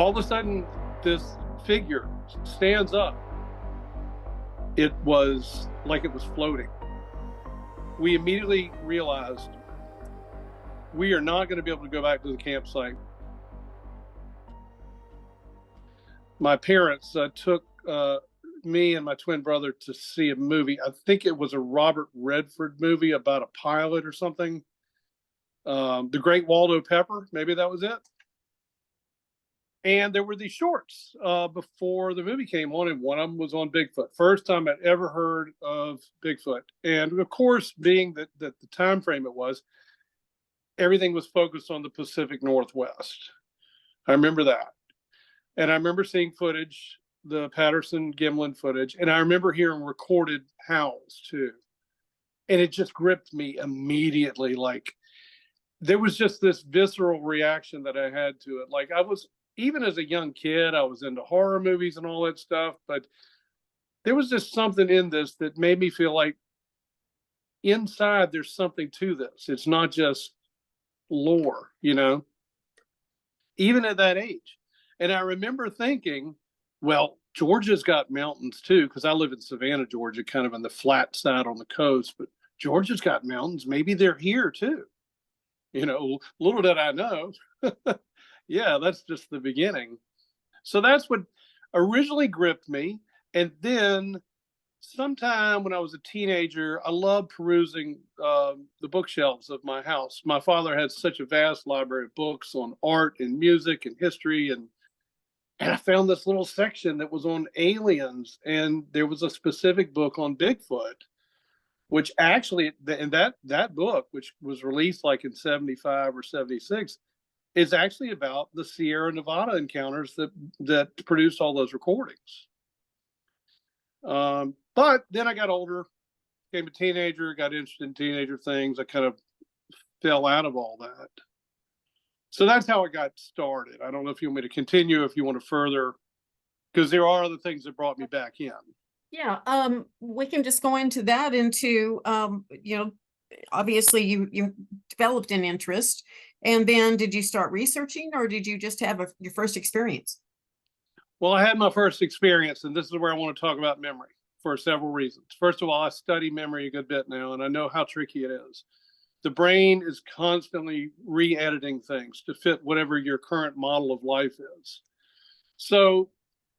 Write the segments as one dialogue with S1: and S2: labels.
S1: all of a sudden, this figure stands up. It was like it was floating. We immediately realized we are not going to be able to go back to the campsite. My parents took me and my twin brother to see a movie. I think it was a Robert Redford movie about a pilot or something. The Great Waldo Pepper, maybe that was it. And there were these shorts before the movie came on, and one of them was on Bigfoot. First time I'd ever heard of Bigfoot. And of course, being that the time frame it was, everything was focused on the Pacific Northwest. I remember that. And I remember seeing footage, the Patterson-Gimlin footage, and I remember hearing recorded howls too. And it just gripped me immediately. Like, there was just this visceral reaction that I had to it. Like, I was, even as a young kid, I was into horror movies and all that stuff, but there was just something in this that made me feel like inside there's something to this. It's not just lore, you know, even at that age. And I remember thinking, well, Georgia's got mountains too, because I live in Savannah, Georgia, kind of on the flat side on the coast, but Georgia's got mountains. Maybe they're here too. You know, little did I know. Yeah, that's just the beginning. So that's what originally gripped me. And then sometime when I was a teenager, I loved perusing the bookshelves of my house. My father had such a vast library of books on art and music and history. And I found this little section that was on aliens. And there was a specific book on Bigfoot, which actually, and that book, which was released like in 75 or 76, is actually about the Sierra Nevada encounters that produced all those recordings. But then I got older, became a teenager, got interested in teenager things. I kind of fell out of all that. So that's how it got started. I don't know if you want me to continue, if you want to further, because there are other things that brought me back in.
S2: Yeah, we can just go into that, you know, obviously you developed an interest, and then did you start researching, or did you just have your first experience?
S1: Well, I had my first experience, and this is where I want to talk about memory for several reasons. First of all, I study memory a good bit now, and I know how tricky it is. The brain is constantly re-editing things to fit whatever your current model of life is. So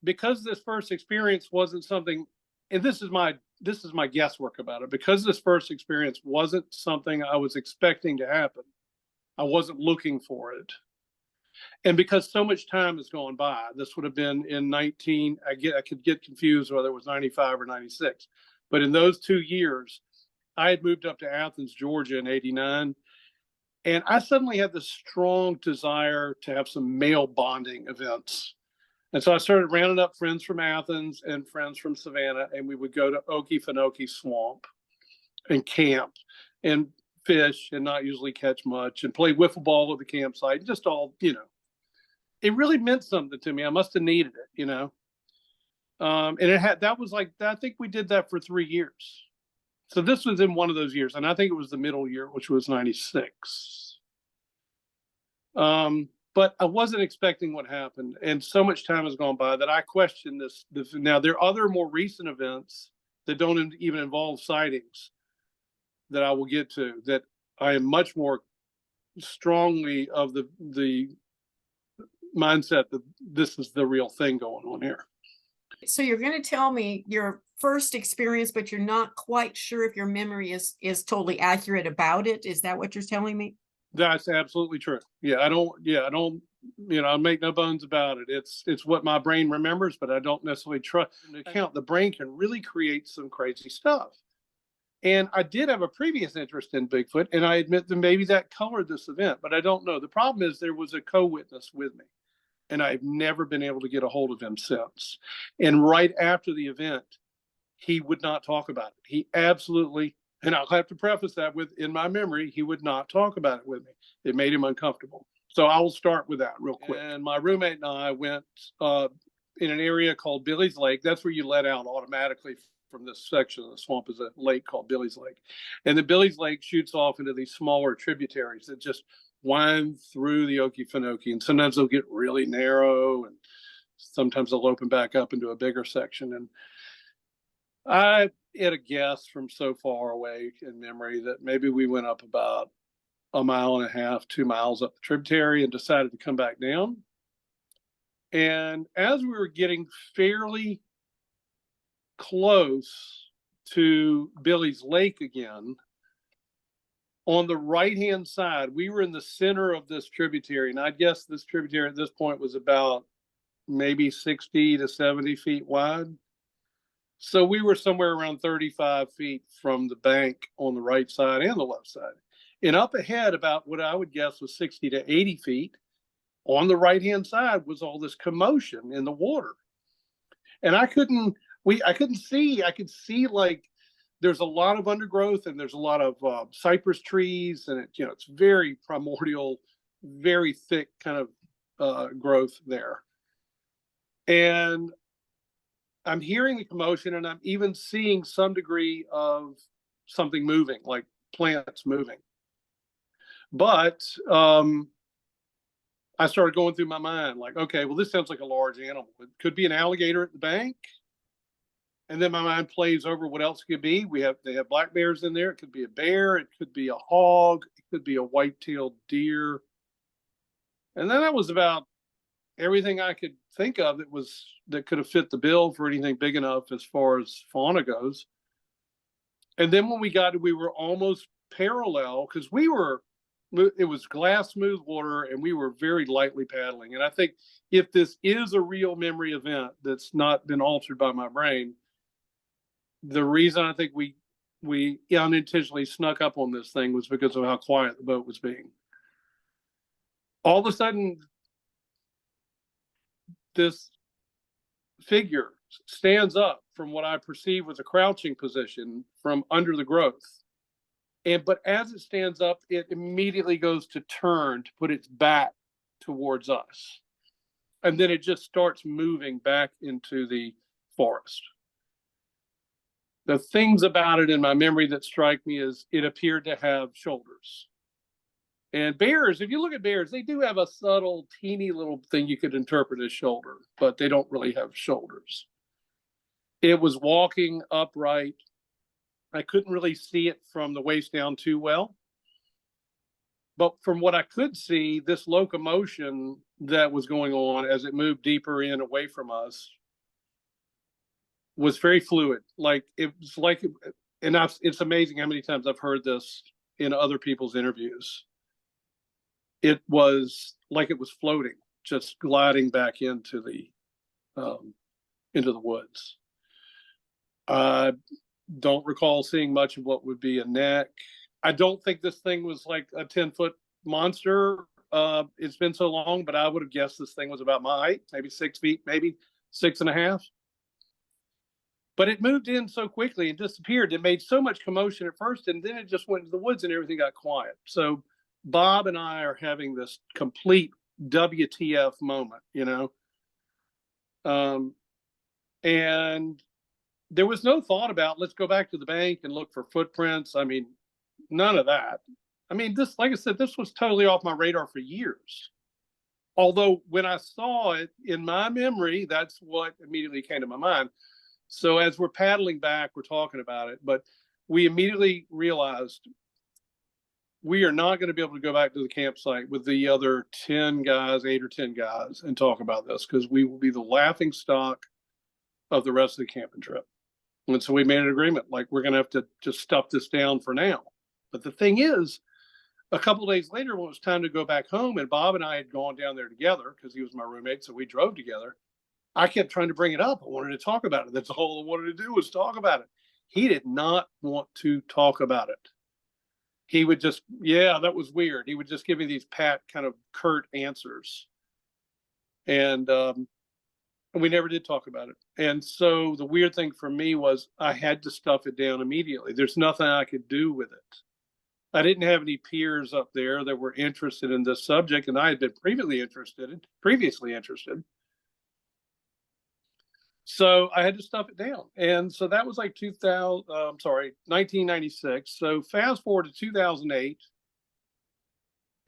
S1: because this first experience wasn't something, and this is my guesswork about it, because this first experience wasn't something I was expecting to happen, I wasn't looking for it. And because so much time has gone by, this would have been in I could get confused whether it was 95 or 96. But in those 2 years, I had moved up to Athens, Georgia in 89. And I suddenly had this strong desire to have some male bonding events. And so I started rounding up friends from Athens and friends from Savannah, and we would go to Okefenokee Swamp and camp and fish and not usually catch much and play wiffle ball at the campsite. Just all, you know, it really meant something to me. I must have needed it, you know. And that was like, I think we did that for 3 years. So this was in one of those years, and I think it was the middle year, which was 96. But I wasn't expecting what happened, and so much time has gone by that I question this. Now, there are other more recent events that don't even involve sightings that I will get to, that I am much more strongly of the mindset that this is the real thing going on here.
S2: So you're going to tell me your first experience, but you're not quite sure if your memory is totally accurate about it. Is that what you're telling me?
S1: That's absolutely true. I don't, you know, I make no bones about it. It's what my brain remembers, but I don't necessarily trust into account. The brain can really create some crazy stuff. And I did have a previous interest in Bigfoot, and I admit that maybe that colored this event, but I don't know. The problem is there was a co-witness with me, and I've never been able to get a hold of him since. And right after the event, he would not talk about it. He absolutely, and I'll have to preface that with, in my memory, he would not talk about it with me. It made him uncomfortable. So I will start with that real quick. And my roommate and I went in an area called Billy's Lake. That's where you let out automatically from this section of the swamp is a lake called Billy's Lake. And the Billy's Lake shoots off into these smaller tributaries that just wind through the Okefenokee. And sometimes they'll get really narrow. And Sometimes they'll open back up into a bigger section. And I had a guess from so far away in memory that maybe we went up about a mile and a half, 2 miles up the tributary and decided to come back down. And as we were getting fairly close to Billy's Lake again, on the right-hand side, we were in the center of this tributary. And I guess this tributary at this point was about maybe 60 to 70 feet wide. So we were somewhere around 35 feet from the bank on the right side and the left side. And up ahead, about what I would guess was 60 to 80 feet, on the right-hand side was all this commotion in the water. And I could see, like there's a lot of undergrowth and there's a lot of cypress trees, and it's very primordial, very thick kind of growth there. And I'm hearing the commotion, and I'm even seeing some degree of something moving, like plants moving. But I started going through my mind, like, okay, well, this sounds like a large animal. It could be an alligator at the bank. And then my mind plays over what else it could be. They have black bears in there. It could be a bear. It could be a hog. It could be a white-tailed deer. And then that was about everything I could think of that could have fit the bill for anything big enough as far as fauna goes. And then when we were almost parallel, because it was glass smooth water and we were very lightly paddling. And I think if this is a real memory event that's not been altered by my brain, the reason I think we unintentionally snuck up on this thing was because of how quiet the boat was being. All of a sudden, this figure stands up from what I perceive was a crouching position from under the growth. But as it stands up, it immediately goes to turn to put its back towards us. And then it just starts moving back into the forest. The things about it in my memory that strike me is it appeared to have shoulders. And bears, if you look at bears, they do have a subtle, teeny little thing you could interpret as shoulder, but they don't really have shoulders. It was walking upright. I couldn't really see it from the waist down too well. But from what I could see, this locomotion that was going on as it moved deeper in away from us was very fluid. It's amazing how many times I've heard this in other people's interviews. It was like it was floating, just gliding back into the woods. I don't recall seeing much of what would be a neck. I don't think this thing was like a 10-foot monster. It's been so long, but I would have guessed this thing was about my height, maybe 6 feet, maybe 6.5. But it moved in so quickly and disappeared. It made so much commotion at first, and then it just went into the woods and everything got quiet. So Bob and I are having this complete WTF moment, and there was no thought about, let's go back to the bank and look for footprints. I mean, none of that. I mean, like I said, this was totally off my radar for years. Although when I saw it in my memory, that's what immediately came to my mind. So as we're paddling back, we're talking about it, but we immediately realized we are not going to be able to go back to the campsite with the other 10 guys, 8 or 10 guys, and talk about this, because we will be the laughing stock of the rest of the camping trip. And so we made an agreement, like, we're going to have to just stuff this down for now. But the thing is, a couple of days later, when it was time to go back home, and Bob and I had gone down there together because he was my roommate, so we drove together, I kept trying to bring it up. I wanted to talk about it. That's all I wanted to do, was talk about it. He did not want to talk about it. He would just, yeah, that was weird. He would just give me these pat, kind of curt answers. And we never did talk about it. And so the weird thing for me was I had to stuff it down immediately. There's nothing I could do with it. I didn't have any peers up there that were interested in this subject, and I had been previously interested. So I had to stuff it down. And so that was like 1996. So fast forward to 2008.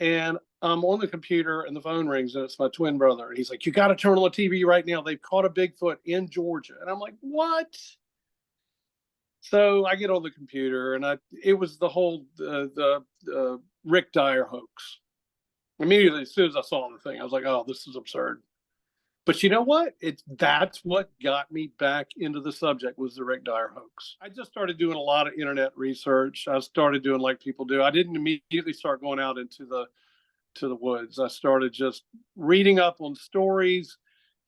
S1: And I'm on the computer and the phone rings and it's my twin brother. And he's like, "You got to turn on the TV right now. They've caught a Bigfoot in Georgia." And I'm like, "What?" So I get on the computer and it was the whole, the Rick Dyer hoax. Immediately, as soon as I saw the thing, I was like, "Oh, this is absurd." But you know what? That's what got me back into the subject was the Rick Dyer hoax. I just started doing a lot of internet research. I started doing like people do. I didn't immediately start going out into the woods. I started just reading up on stories,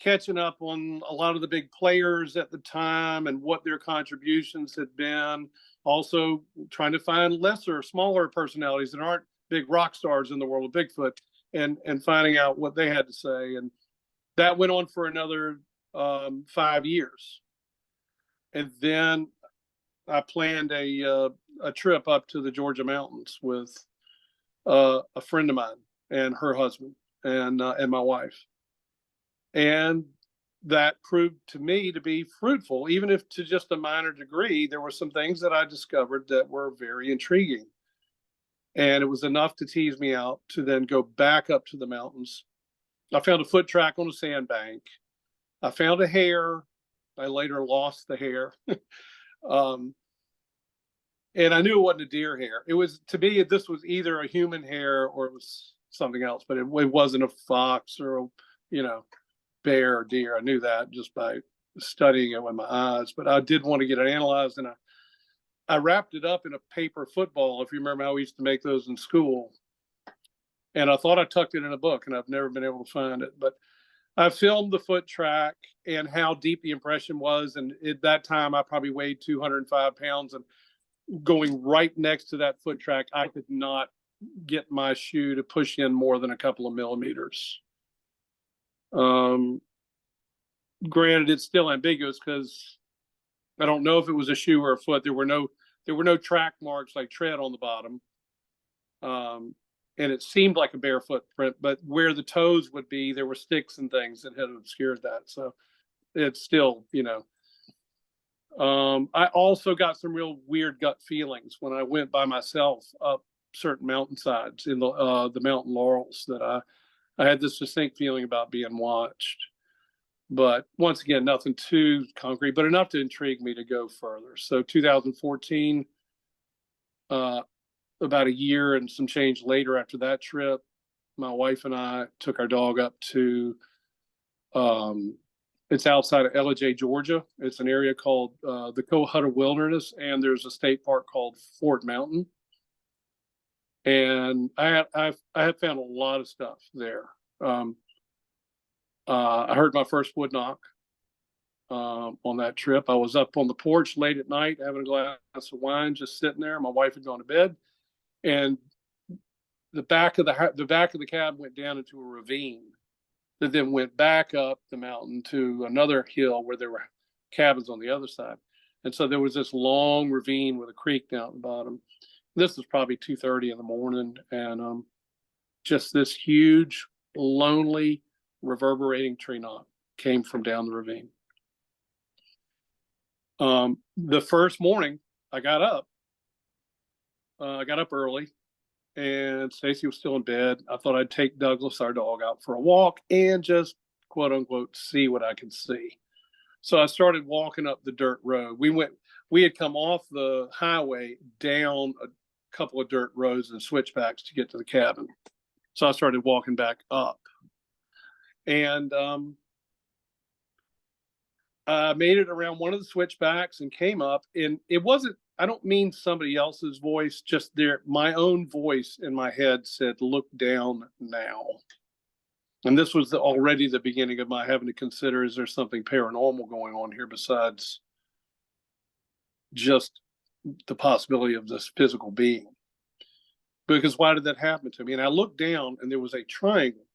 S1: catching up on a lot of the big players at the time and what their contributions had been. Also trying to find lesser, smaller personalities that aren't big rock stars in the world of Bigfoot and finding out what they had to say. And that went on for another 5 years. And then I planned a trip up to the Georgia mountains with a friend of mine and her husband and my wife. And that proved to me to be fruitful, even if to just a minor degree. There were some things that I discovered that were very intriguing. And it was enough to tease me out to then go back up to the mountains. I found a foot track on a sandbank. I found a hare. I later lost the hare. And I knew it wasn't a deer hair. It was, to me, this was either a human hair or it was something else, but it wasn't a fox or a, bear or deer. I knew that just by studying it with my eyes, but I did want to get it analyzed. And I wrapped it up in a paper football, if you remember how we used to make those in school. And I thought I tucked it in a book, and I've never been able to find it. But I filmed the foot track and how deep the impression was. And at that time, I probably weighed 205 pounds. And going right next to that foot track, I could not get my shoe to push in more than a couple of millimeters. Granted, it's still ambiguous because I don't know if it was a shoe or a foot. There were no track marks like tread on the bottom. And it seemed like a barefoot print, but where the toes would be, there were sticks and things that had obscured that. So it's still, I also got some real weird gut feelings when I went by myself up certain mountainsides in the mountain laurels that I had this distinct feeling about being watched. But once again, nothing too concrete, but enough to intrigue me to go further. So 2014, about a year and some change later after that trip, my wife and I took our dog up to, it's outside of LJ, Georgia. It's an area called the Kohuta Wilderness, and there's a state park called Fort Mountain. And I had found a lot of stuff there. I heard my first wood knock on that trip. I was up on the porch late at night having a glass of wine, just sitting there. My wife had gone to bed, and the back of the cab went down into a ravine that then went back up the mountain to another hill where there were cabins on the other side. And so there was this long ravine with a creek down at the bottom. This was probably 2:30 in the morning, and just this huge, lonely, reverberating tree knock came from down the ravine. The first morning I got up early, and Stacy was still in bed. I thought I'd take Douglas, our dog, out for a walk and just quote unquote see what I could see. So I started walking up the dirt road. We had come off the highway down a couple of dirt roads and switchbacks to get to the cabin. So I started walking back up. And I made it around one of the switchbacks and came up. And it wasn't, I don't mean somebody else's voice, just my own voice in my head said, "Look down now." And this was already the beginning of my having to consider, is there something paranormal going on here besides just the possibility of this physical being? Because why did that happen to me? And I looked down, and there was a triangle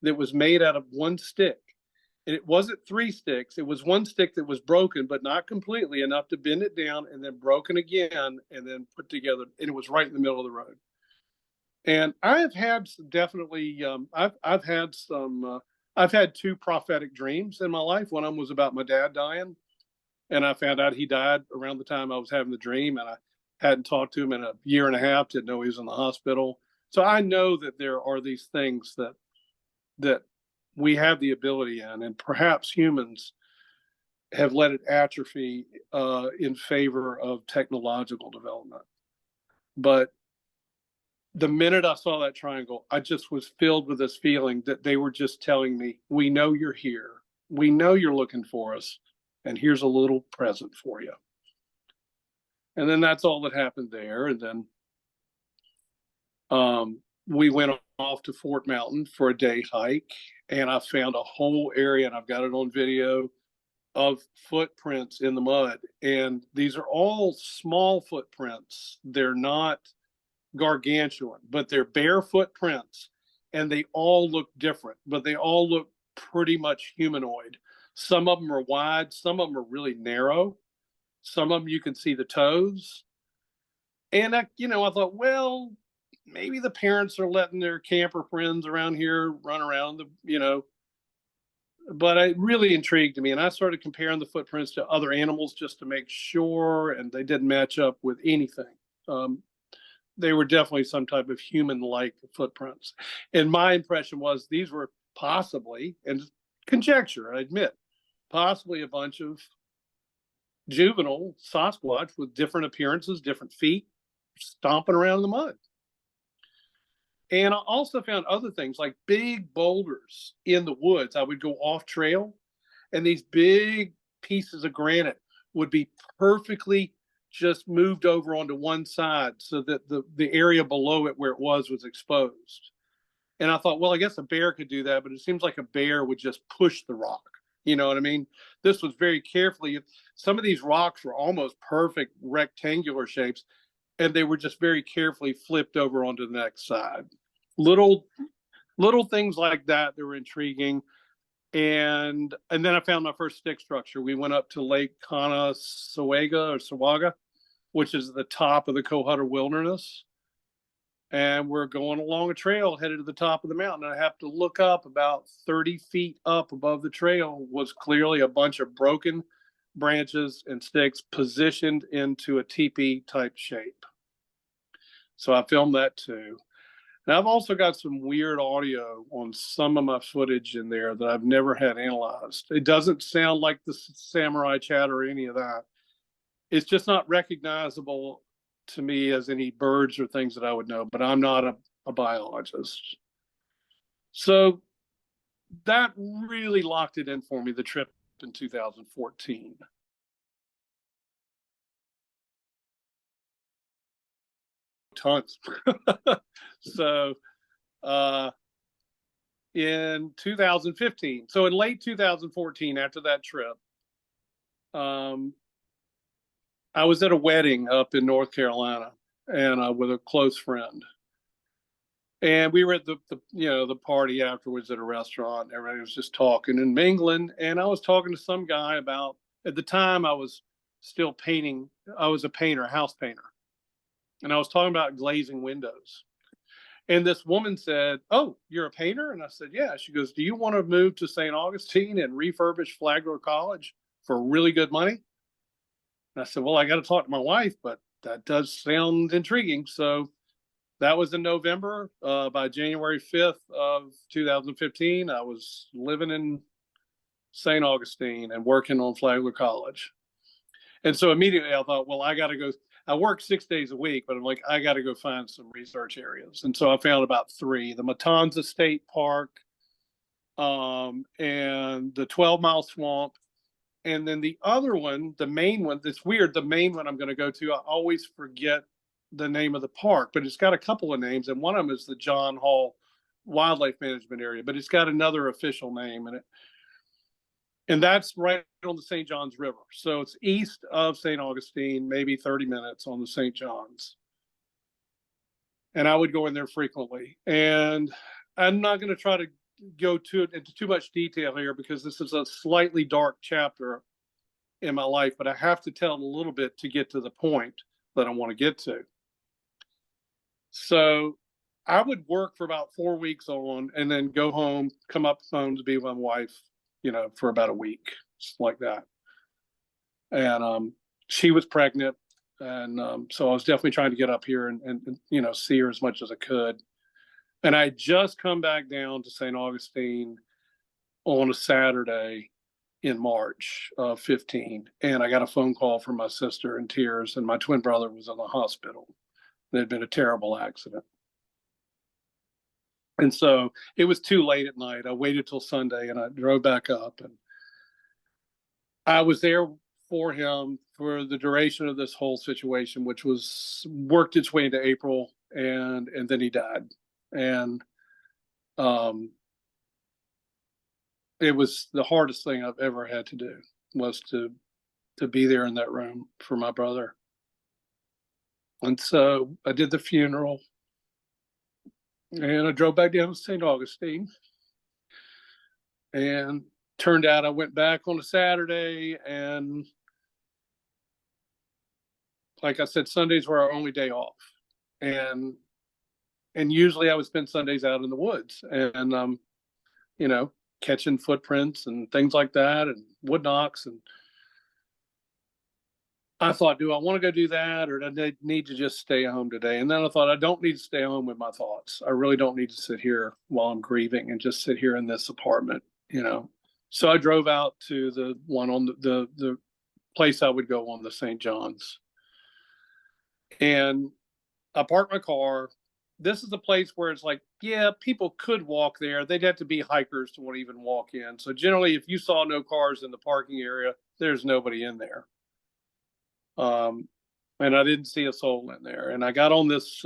S1: that was made out of one stick. And it wasn't three sticks. It was one stick that was broken, but not completely, enough to bend it down and then broken again and then put together. And it was right in the middle of the road. And I have had definitely, I've had two prophetic dreams in my life. One of them was about my dad dying. And I found out he died around the time I was having the dream. And I hadn't talked to him in a year and a half, didn't know he was in the hospital. So I know that there are these things that we have the ability in, and perhaps humans have let it atrophy in favor of technological development. But the minute I saw that triangle, I just was filled with this feeling that they were just telling me, we know you're here. We know you're looking for us. And here's a little present for you. And then that's all that happened there. And then we went off to Fort Mountain for a day hike. And I found a whole area, and I've got it on video, of footprints in the mud. And these are all small footprints. They're not gargantuan, but they're bare footprints, and they all look different, but they all look pretty much humanoid. Some of them are wide, some of them are really narrow, some of them you can see the toes. And I thought, well, maybe the parents are letting their camper friends around here run around but it really intrigued me, and I started comparing the footprints to other animals just to make sure, and they didn't match up with anything. They were definitely some type of human-like footprints. And my impression was these were possibly, and conjecture, I admit, possibly a bunch of juvenile Sasquatch with different appearances, different feet, stomping around in the mud. And I also found other things like big boulders in the woods. I would go off trail, and these big pieces of granite would be perfectly just moved over onto one side so that the area below it where it was exposed. And I thought, well, I guess a bear could do that, but it seems like a bear would just push the rock. You know what I mean? This was very carefully. Some of these rocks were almost perfect rectangular shapes, and they were just very carefully flipped over onto the next side. Little things like that were intriguing. And then I found my first stick structure. We went up to Lake Sawaga, which is the top of the Kohuta wilderness. And we're going along a trail headed to the top of the mountain. I have to look up. About 30 feet up above the trail was clearly a bunch of broken branches and sticks positioned into a teepee type shape. So I filmed that too. And I've also got some weird audio on some of my footage in there that I've never had analyzed. It doesn't sound like the samurai chat or any of that. It's just not recognizable to me as any birds or things that I would know, but I'm not a biologist. So that really locked it in for me, the trip in 2014. Tons. So in 2015, so in late 2014, after that trip, I was at a wedding up in North Carolina, and with a close friend. And we were at the party afterwards at a restaurant. Everybody was just talking and mingling. And I was talking to some guy about, at the time I was still painting. I was a painter, a house painter. And I was talking about glazing windows. And this woman said, "Oh, you're a painter?" And I said, "Yeah." She goes, "Do you want to move to St. Augustine and refurbish Flagler College for really good money?" And I said, "Well, I got to talk to my wife, but that does sound intriguing." So that was in November. By January 5th of 2015, I was living in St. Augustine and working on Flagler College. And so immediately I thought, well, I got to go. I work 6 days a week, but I'm like, I got to go find some research areas. And so I found about three: the Matanza State Park, and the 12-Mile Swamp. And then the other one, the main one, that's weird. The main one I'm going to go to, I always forget the name of the park, but it's got a couple of names. And one of them is the John Hall Wildlife Management Area, but it's got another official name in it. And that's right on the St. Johns River. So it's east of St. Augustine, maybe 30 minutes on the St. Johns. And I would go in there frequently. And I'm not going to try to go into too much detail here because this is a slightly dark chapter in my life, but I have to tell it a little bit to get to the point that I want to get to. So I would work for about 4 weeks on, and then go home, come up home to be with my wife, for about a week, like that. And she was pregnant. And so I was definitely trying to get up here and see her as much as I could. And I just come back down to St. Augustine on a Saturday in March of 15. And I got a phone call from my sister in tears, and my twin brother was in the hospital. There had been a terrible accident. And so it was too late at night. I waited till Sunday and I drove back up, and I was there for him for the duration of this whole situation, which was worked its way into April, and then he died. And it was the hardest thing I've ever had to do, was to be there in that room for my brother. And so I did the funeral, and I drove back down to St. Augustine. And turned out I went back on a Saturday, and like I said, Sundays were our only day off. And usually I would spend Sundays out in the woods, and you know, catching footprints and things like that, and wood knocks. And I thought, do I want to go do that, or do I need to just stay home today? And then I thought, I don't need to stay home with my thoughts. I really don't need to sit here while I'm grieving and just sit here in this apartment, you know. So I drove out to the one on the place I would go on, the St. John's. And I parked my car. This is a place where it's like, yeah, people could walk there. They'd have to be hikers to want to even walk in. So generally, if you saw no cars in the parking area, there's nobody in there. And I didn't see a soul in there. And I got on this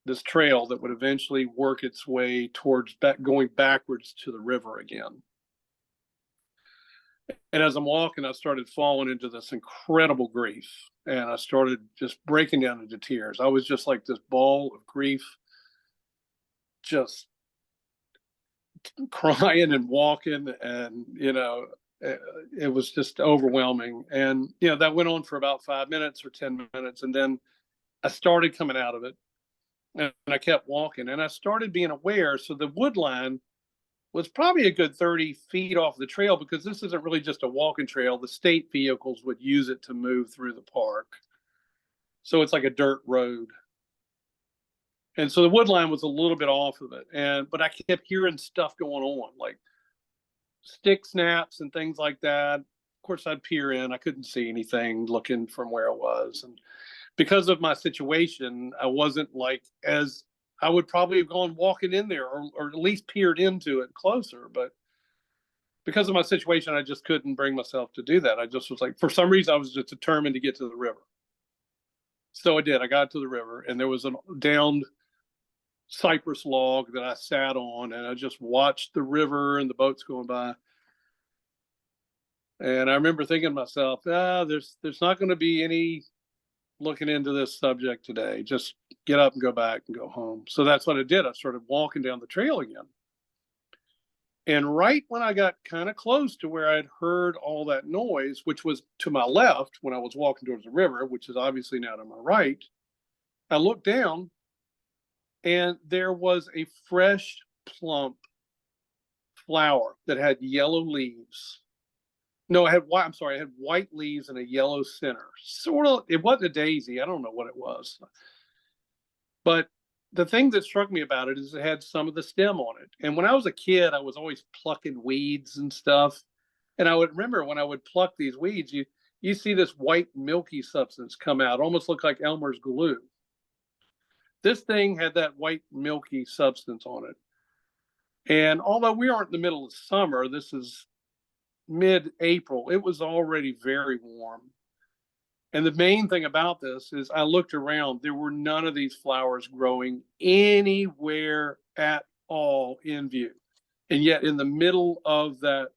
S1: this trail that would eventually work its way towards going backwards to the river again. And as I'm walking, I started falling into this incredible grief, and I started just breaking down into tears. I was just like this ball of grief, just crying and walking, and it was just overwhelming. And that went on for about 5 minutes or 10 minutes, and then I started coming out of it, and I kept walking, and I started being aware. So the wood line was probably a good 30 feet off the trail, because this isn't really just a walking trail. The state vehicles would use it to move through the park. So it's like a dirt road. And so the wood line was a little bit off of it. But I kept hearing stuff going on, like stick snaps and things like that. Of course, I'd peer in. I couldn't see anything looking from where I was. And because of my situation, I wasn't like as I would probably have gone walking in there, or at least peered into it closer. But because of my situation, I just couldn't bring myself to do that. I just was like, for some reason, I was just determined to get to the river. So I did. I got to the river, and there was a downed cypress log that I sat on, and I just watched the river and the boats going by. And I remember thinking to myself, there's not going to be any looking into this subject today. Just get up and go back and go home. So that's what I did. I started walking down the trail again. And right when I got kind of close to where I'd heard all that noise, which was to my left when I was walking towards the river, which is obviously now to my right, I looked down, and there was a fresh, plump flower that had yellow leaves. No, it had white. I'm sorry, it had white leaves and a yellow center. Sort of, it wasn't a daisy. I don't know what it was. But the thing that struck me about it is it had some of the stem on it. And when I was a kid, I was always plucking weeds and stuff. And I would remember when I would pluck these weeds, you see this white milky substance come out, almost look like Elmer's glue. This thing had that white milky substance on it. And although we aren't in the middle of summer, this is mid-April, it was already very warm. And the main thing about this is I looked around, there were none of these flowers growing anywhere at all in view. And yet in the middle of that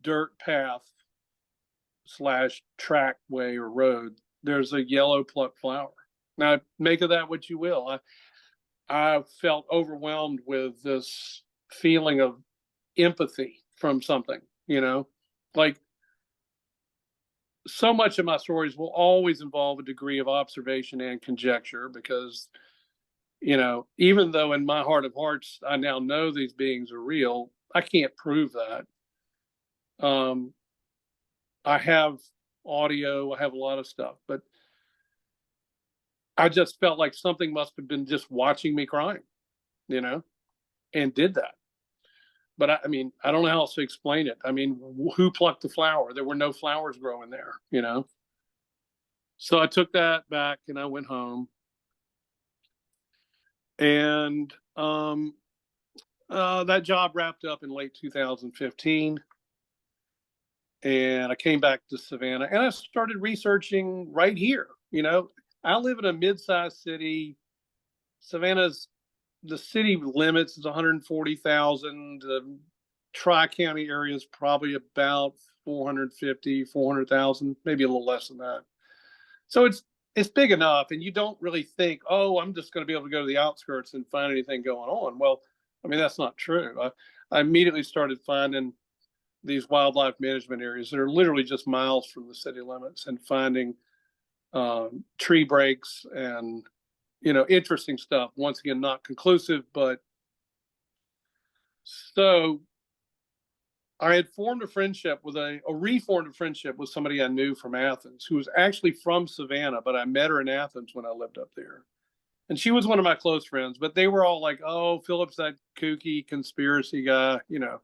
S1: dirt path / trackway or road, there's a yellow plucked flower. Now, make of that what you will. I felt overwhelmed with this feeling of empathy from something, like so much of my stories will always involve a degree of observation and conjecture, because, even though in my heart of hearts, I now know these beings are real, I can't prove that. I have audio, I have a lot of stuff, but I just felt like something must have been just watching me crying. you know, and did that. But I mean, I don't know how else to explain it. I mean, who plucked the flower? There were no flowers growing there, you know? So I took that back and I went home. And that job wrapped up in late 2015. And I came back to Savannah and I started researching right here. You know, I live in a mid-sized city. Savannah's, the city limits is 140,000. The tri-county area is probably about 450, 400,000, maybe a little less than that. So it's big enough, and you don't really think, oh, I'm just going to be able to go to the outskirts and find anything going on. Well, I mean, that's not true. I immediately started finding these wildlife management areas that are literally just miles from the city limits, and finding tree breaks and, you know, interesting stuff. Once again, not conclusive, but so I had formed a friendship with reformed a friendship with somebody I knew from Athens, who was actually from Savannah, but I met her in Athens when I lived up there. And she was one of my close friends, but they were all like, oh, Philip's that kooky conspiracy guy, you know,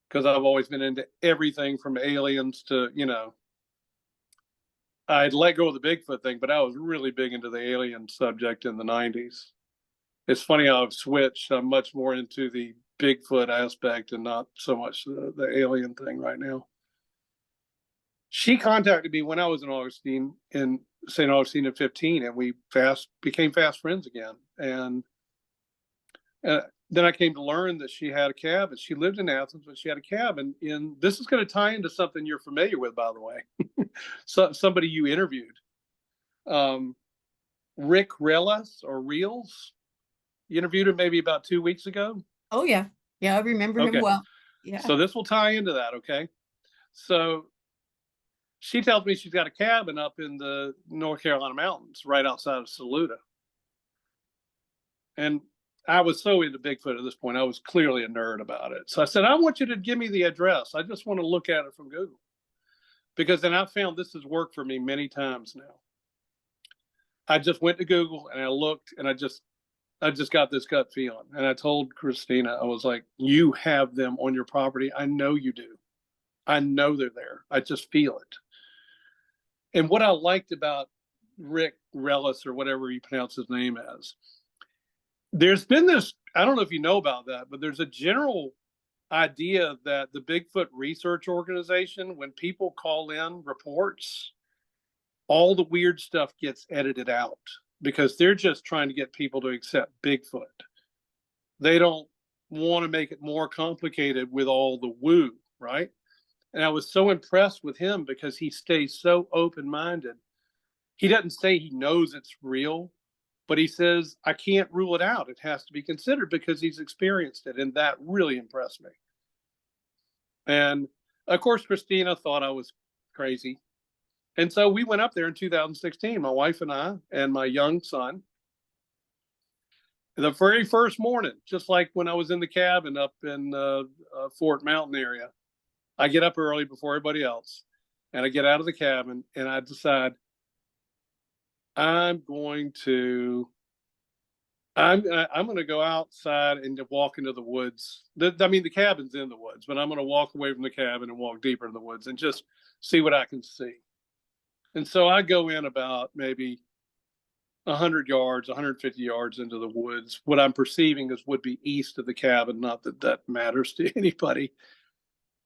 S1: because I've always been into everything from aliens to, you know, I'd let go of the Bigfoot thing, but I was really big into the alien subject in the 90s. It's funny how I've switched. I'm much more into the Bigfoot aspect and not so much the alien thing right now. She contacted me when I was in Augustine, in St. Augustine at 15, and we became fast friends again. And then I came to learn that she had a cabin. She lived in Athens, but she had a cabin in, this is going to tie into something you're familiar with, by the way. So somebody you interviewed, Rick Relas or Reels. You interviewed him maybe about 2 weeks ago.
S2: Oh yeah. Yeah, I remember him
S1: Okay.
S2: well. Yeah.
S1: So this will tie into that, okay? So she tells me she's got a cabin up in the North Carolina mountains right outside of Saluda. And I was so into Bigfoot at this point, I was clearly a nerd about it. So I said, I want you to give me the address. I just want to look at it from Google. Because then I found this has worked for me many times now. I just went to Google and I looked, and I just got this gut feeling. And I told Christina, I was like, you have them on your property. I know you do. I know they're there. I just feel it. And what I liked about Rick Relis, or whatever you pronounce his name as, there's been this, I don't know if you know about that, but there's a general idea that the Bigfoot Research Organization, when people call in reports, all the weird stuff gets edited out because they're just trying to get people to accept Bigfoot. They don't want to make it more complicated with all the woo, right? And I was so impressed with him because he stays so open-minded. He doesn't say he knows it's real, but he says, I can't rule it out. It has to be considered because he's experienced it. And that really impressed me. And of course, Christina thought I was crazy. And so we went up there in 2016, my wife and I and my young son. The very first morning, just like when I was in the cabin up in Fort Mountain area, I get up early before everybody else, and I get out of the cabin, and I decide I'm going to go outside and walk into the woods. I mean, the cabin's in the woods, but I'm going to walk away from the cabin and walk deeper in the woods and just see what I can see. And so I go in about maybe 100 yards, 150 yards into the woods. What I'm perceiving would be east of the cabin, not that that matters to anybody.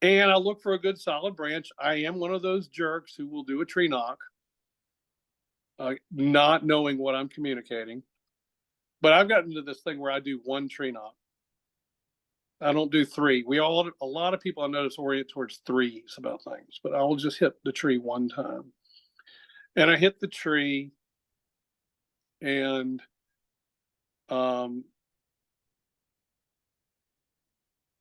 S1: And I look for a good solid branch. I am one of those jerks who will do a tree knock, not knowing what I'm communicating. But I've gotten into this thing where I do one tree knock. I don't do three. A lot of people I notice orient towards threes about things, but I will just hit the tree one time. And I hit the tree, and I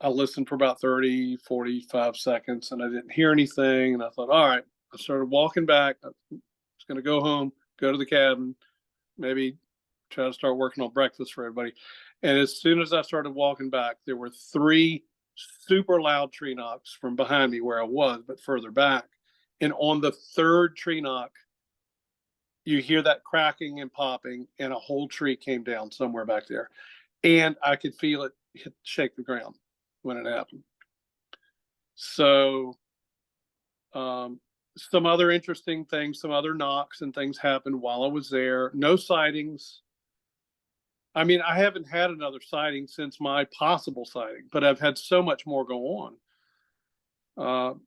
S1: listened for about 30, 45 seconds, and I didn't hear anything. And I thought, all right, I started walking back. I was going to go home, go to the cabin, maybe try to start working on breakfast for everybody. And as soon as I started walking back, there were 3 super loud tree knocks from behind me where I was, but further back. And on the 3rd tree knock, you hear that cracking and popping, and a whole tree came down somewhere back there. and I could feel it shake the ground when it happened. So, some other interesting things, some other knocks and things happened while I was there. No sightings. I mean, I haven't had another sighting since my possible sighting, but I've had so much more go on.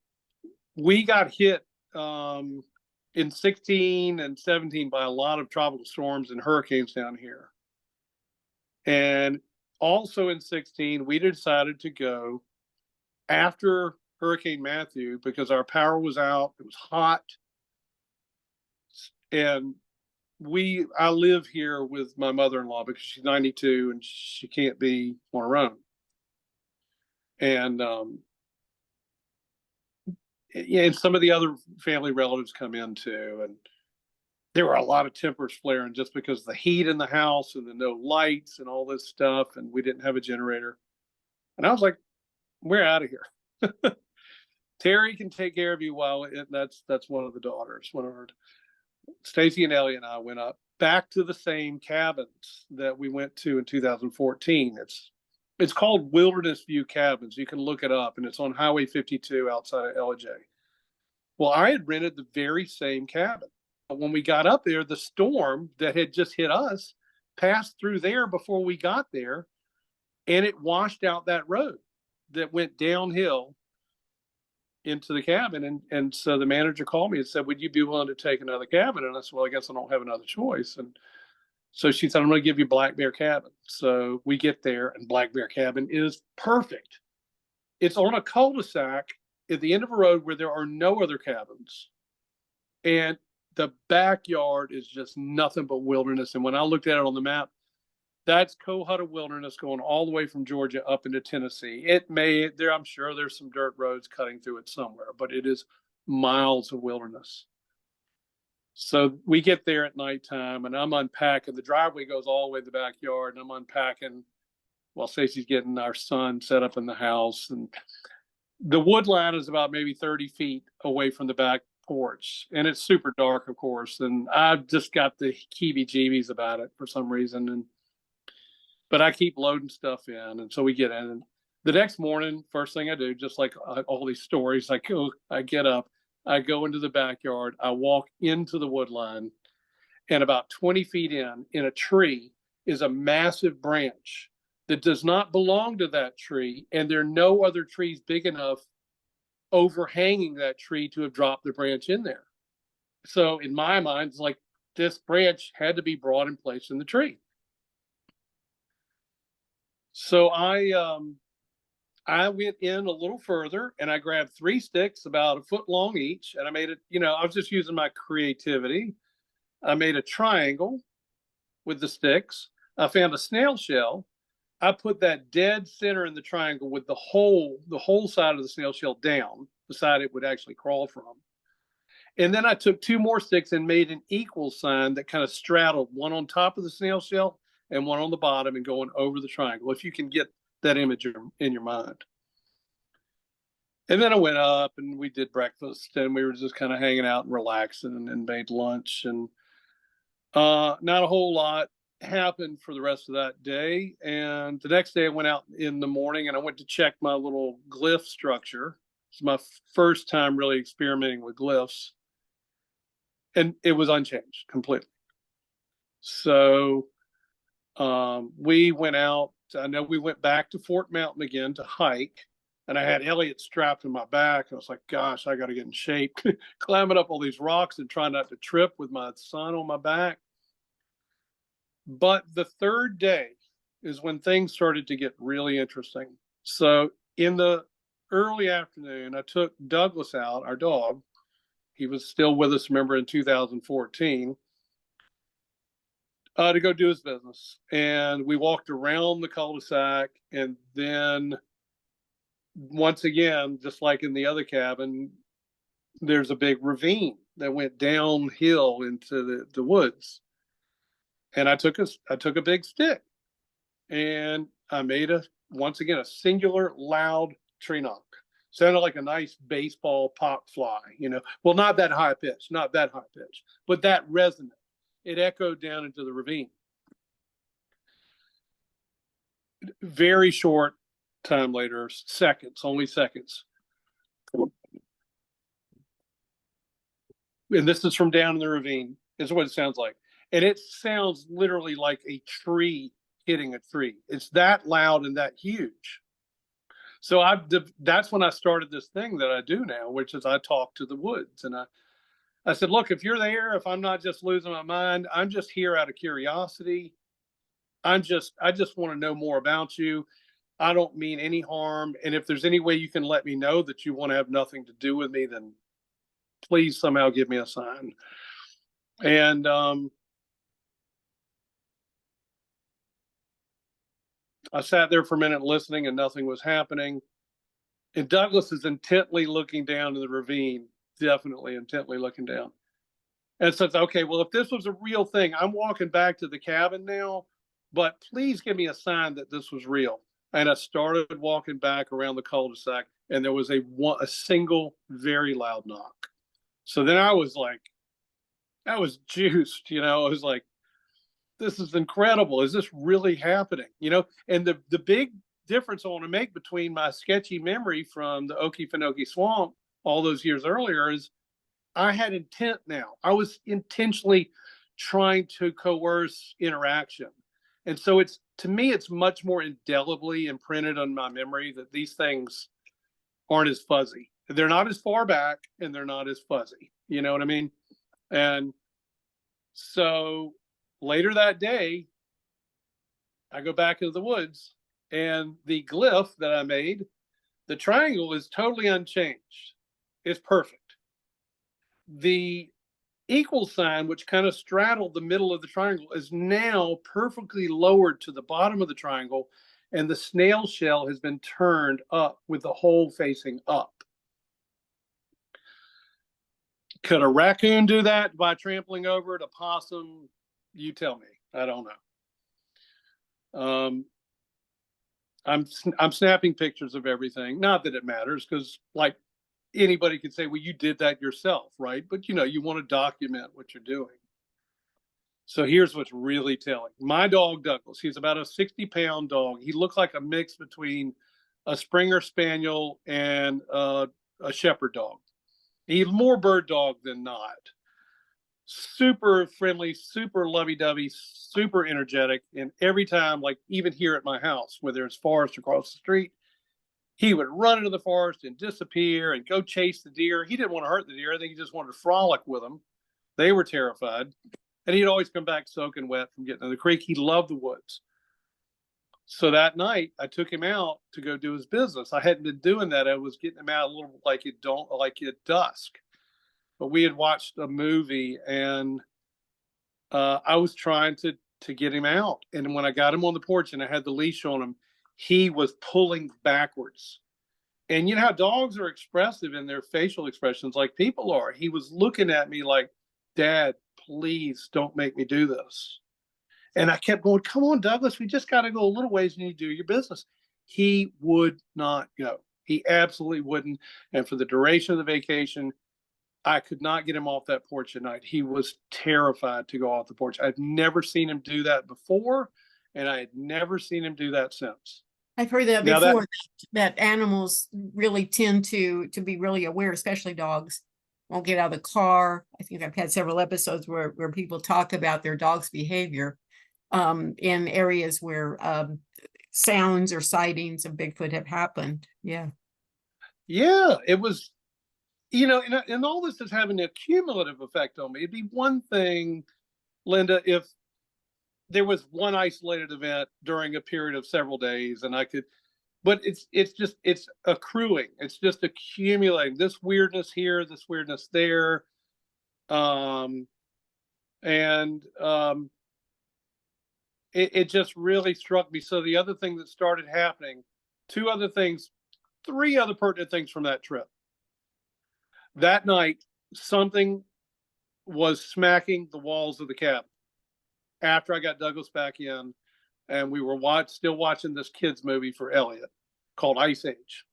S1: We got hit in 16 and 17 by a lot of tropical storms and hurricanes down here. And also in 16, we decided to go after Hurricane Matthew because our power was out. It was hot. And I live here with my mother-in-law because she's 92 and she can't be on her own. And and some of the other family relatives come in too. And there were a lot of tempers flaring just because of the heat in the house and the no lights and all this stuff. And we didn't have a generator. And I was like, we're out of here. Terry can take care of you while that's one of the daughters. One of her, Stacy and Ellie and I went up back to the same cabins that we went to in 2014. It's called Wilderness View Cabins. You can look it up, and it's on Highway 52 outside of LJ. Well, I had rented the very same cabin. But when we got up there, the storm that had just hit us passed through there before we got there, and it washed out that road that went downhill into the cabin. And so the manager called me and said, would you be willing to take another cabin? And I said, well, I guess I don't have another choice. And so she said, I'm going to give you Black Bear Cabin. So we get there, and Black Bear Cabin is perfect. It's on a cul-de-sac at the end of a road where there are no other cabins. And the backyard is just nothing but wilderness. And when I looked at it on the map, that's Kohuta Wilderness going all the way from Georgia up into Tennessee. I'm sure there's some dirt roads cutting through it somewhere, but it is miles of wilderness. So we get there at nighttime, and I'm unpacking. The driveway goes all the way to the backyard, and I'm unpacking while Stacey's getting our son set up in the house. And the wood line is about maybe 30 feet away from the back porch, and it's super dark, of course. And I've just got the heebie-jeebies about it for some reason. But I keep loading stuff in, and so we get in. And the next morning, first thing I do, just like all these stories, I get up, I go into the backyard, I walk into the wood line, and about 20 feet in a tree, is a massive branch that does not belong to that tree, and there are no other trees big enough overhanging that tree to have dropped the branch in there. So in my mind, it's like this branch had to be brought and placed in the tree. So I went in a little further, and I grabbed 3 sticks about a foot long each, and I made it, I was just using my creativity. I made a triangle with the sticks. I found a snail shell. I put that dead center in the triangle with the whole side of the snail shell down, the side it would actually crawl from. And then I took 2 more sticks and made an equal sign that kind of straddled, one on top of the snail shell and one on the bottom and going over the triangle, if you can get that image in your mind. And then I went up and we did breakfast, and we were just kind of hanging out and relaxing and made lunch. And not a whole lot happened for the rest of that day. And the next day I went out in the morning and I went to check my little glyph structure. It's my first time really experimenting with glyphs. And it was unchanged completely. So we went out. I know we went back to Fort Mountain again to hike, and I had Elliot strapped in my back. I was like, gosh, I got to get in shape, climbing up all these rocks and trying not to trip with my son on my back. But the third day is when things started to get really interesting. So in the early afternoon, I took Douglas out, our dog. He was still with us, remember, in 2014. To go do his business. And we walked around the cul-de-sac, and then once again, just like in the other cabin, there's a big ravine that went downhill into the woods. And I took a big stick, and I made once again a singular loud tree knock. Sounded like a nice baseball pop fly, well, not that high pitch, but that resonant. It echoed down into the ravine. Very short time later, seconds, only seconds. And this is from down in the ravine, is what it sounds like. And it sounds literally like a tree hitting a tree. It's that loud and that huge. So that's when I started this thing that I do now, which is I talk to the woods. And I said, look, if you're there, if I'm not just losing my mind, I'm just here out of curiosity. I just want to know more about you. I don't mean any harm. And if there's any way you can let me know that you want to have nothing to do with me, then please somehow give me a sign. And I sat there for a minute listening and nothing was happening. And Douglas is intently looking down in the ravine, definitely intently looking down. And says, okay, well, if this was a real thing, I'm walking back to the cabin now, but please give me a sign that this was real. And I started walking back around the cul-de-sac, and there was a single, very loud knock. So then I was juiced, I was like, this is incredible. Is this really happening? And the big difference I want to make between my sketchy memory from the Okefenokee swamp all those years earlier is I had intent now. I was intentionally trying to coerce interaction. And so to me, it's much more indelibly imprinted on my memory that these things aren't as fuzzy. They're not as far back and they're not as fuzzy. You know what I mean? And so later that day, I go back into the woods and the glyph that I made, the triangle is totally unchanged. It's perfect. The equal sign, which kind of straddled the middle of the triangle, is now perfectly lowered to the bottom of the triangle, and the snail shell has been turned up with the hole facing up. Could a raccoon do that by trampling over it? A possum? You tell me. I don't know. I'm snapping pictures of everything. Not that it matters, because like anybody could say, well, you did that yourself, right? But you want to document what you're doing. So here's what's really telling. My dog, Douglas, he's about a 60-pound dog. He looked like a mix between a Springer Spaniel and a shepherd dog. He's more bird dog than not. Super friendly, super lovey-dovey, super energetic. And every time, like even here at my house, where there's forest across the street, he would run into the forest and disappear and go chase the deer. He didn't want to hurt the deer. I think he just wanted to frolic with them. They were terrified. And he'd always come back soaking wet from getting in the creek. He loved the woods. So that night, I took him out to go do his business. I hadn't been doing that. I was getting him out a little like at dusk. But we had watched a movie, and I was trying to get him out. And when I got him on the porch and I had the leash on him, he was pulling backwards. And you know how dogs are expressive in their facial expressions like people are. He was looking at me like, Dad, please don't make me do this. And I kept going, come on, Douglas, we just got to go a little ways and you do your business. He would not go. He absolutely wouldn't. And for the duration of the vacation, I could not get him off that porch at night. He was terrified to go off the porch. I've never seen him do that before, and I had never seen him do that since.
S2: I've heard that before, that animals really tend to be really aware, especially dogs. Won't get out of the car. I think I've had several episodes where people talk about their dog's behavior in areas where sounds or sightings of Bigfoot have happened. Yeah.
S1: Yeah, it was, and all this is having a cumulative effect on me. It'd be one thing, Linda, if there was one isolated event during a period of several days and I could, but it's accruing. It's just accumulating this weirdness here, this weirdness there. It just really struck me. So the other thing that started happening, three other pertinent things from that trip. That night, something was smacking the walls of the cabin after I got Douglas back in, and we were still watching this kids movie for Elliot called Ice Age.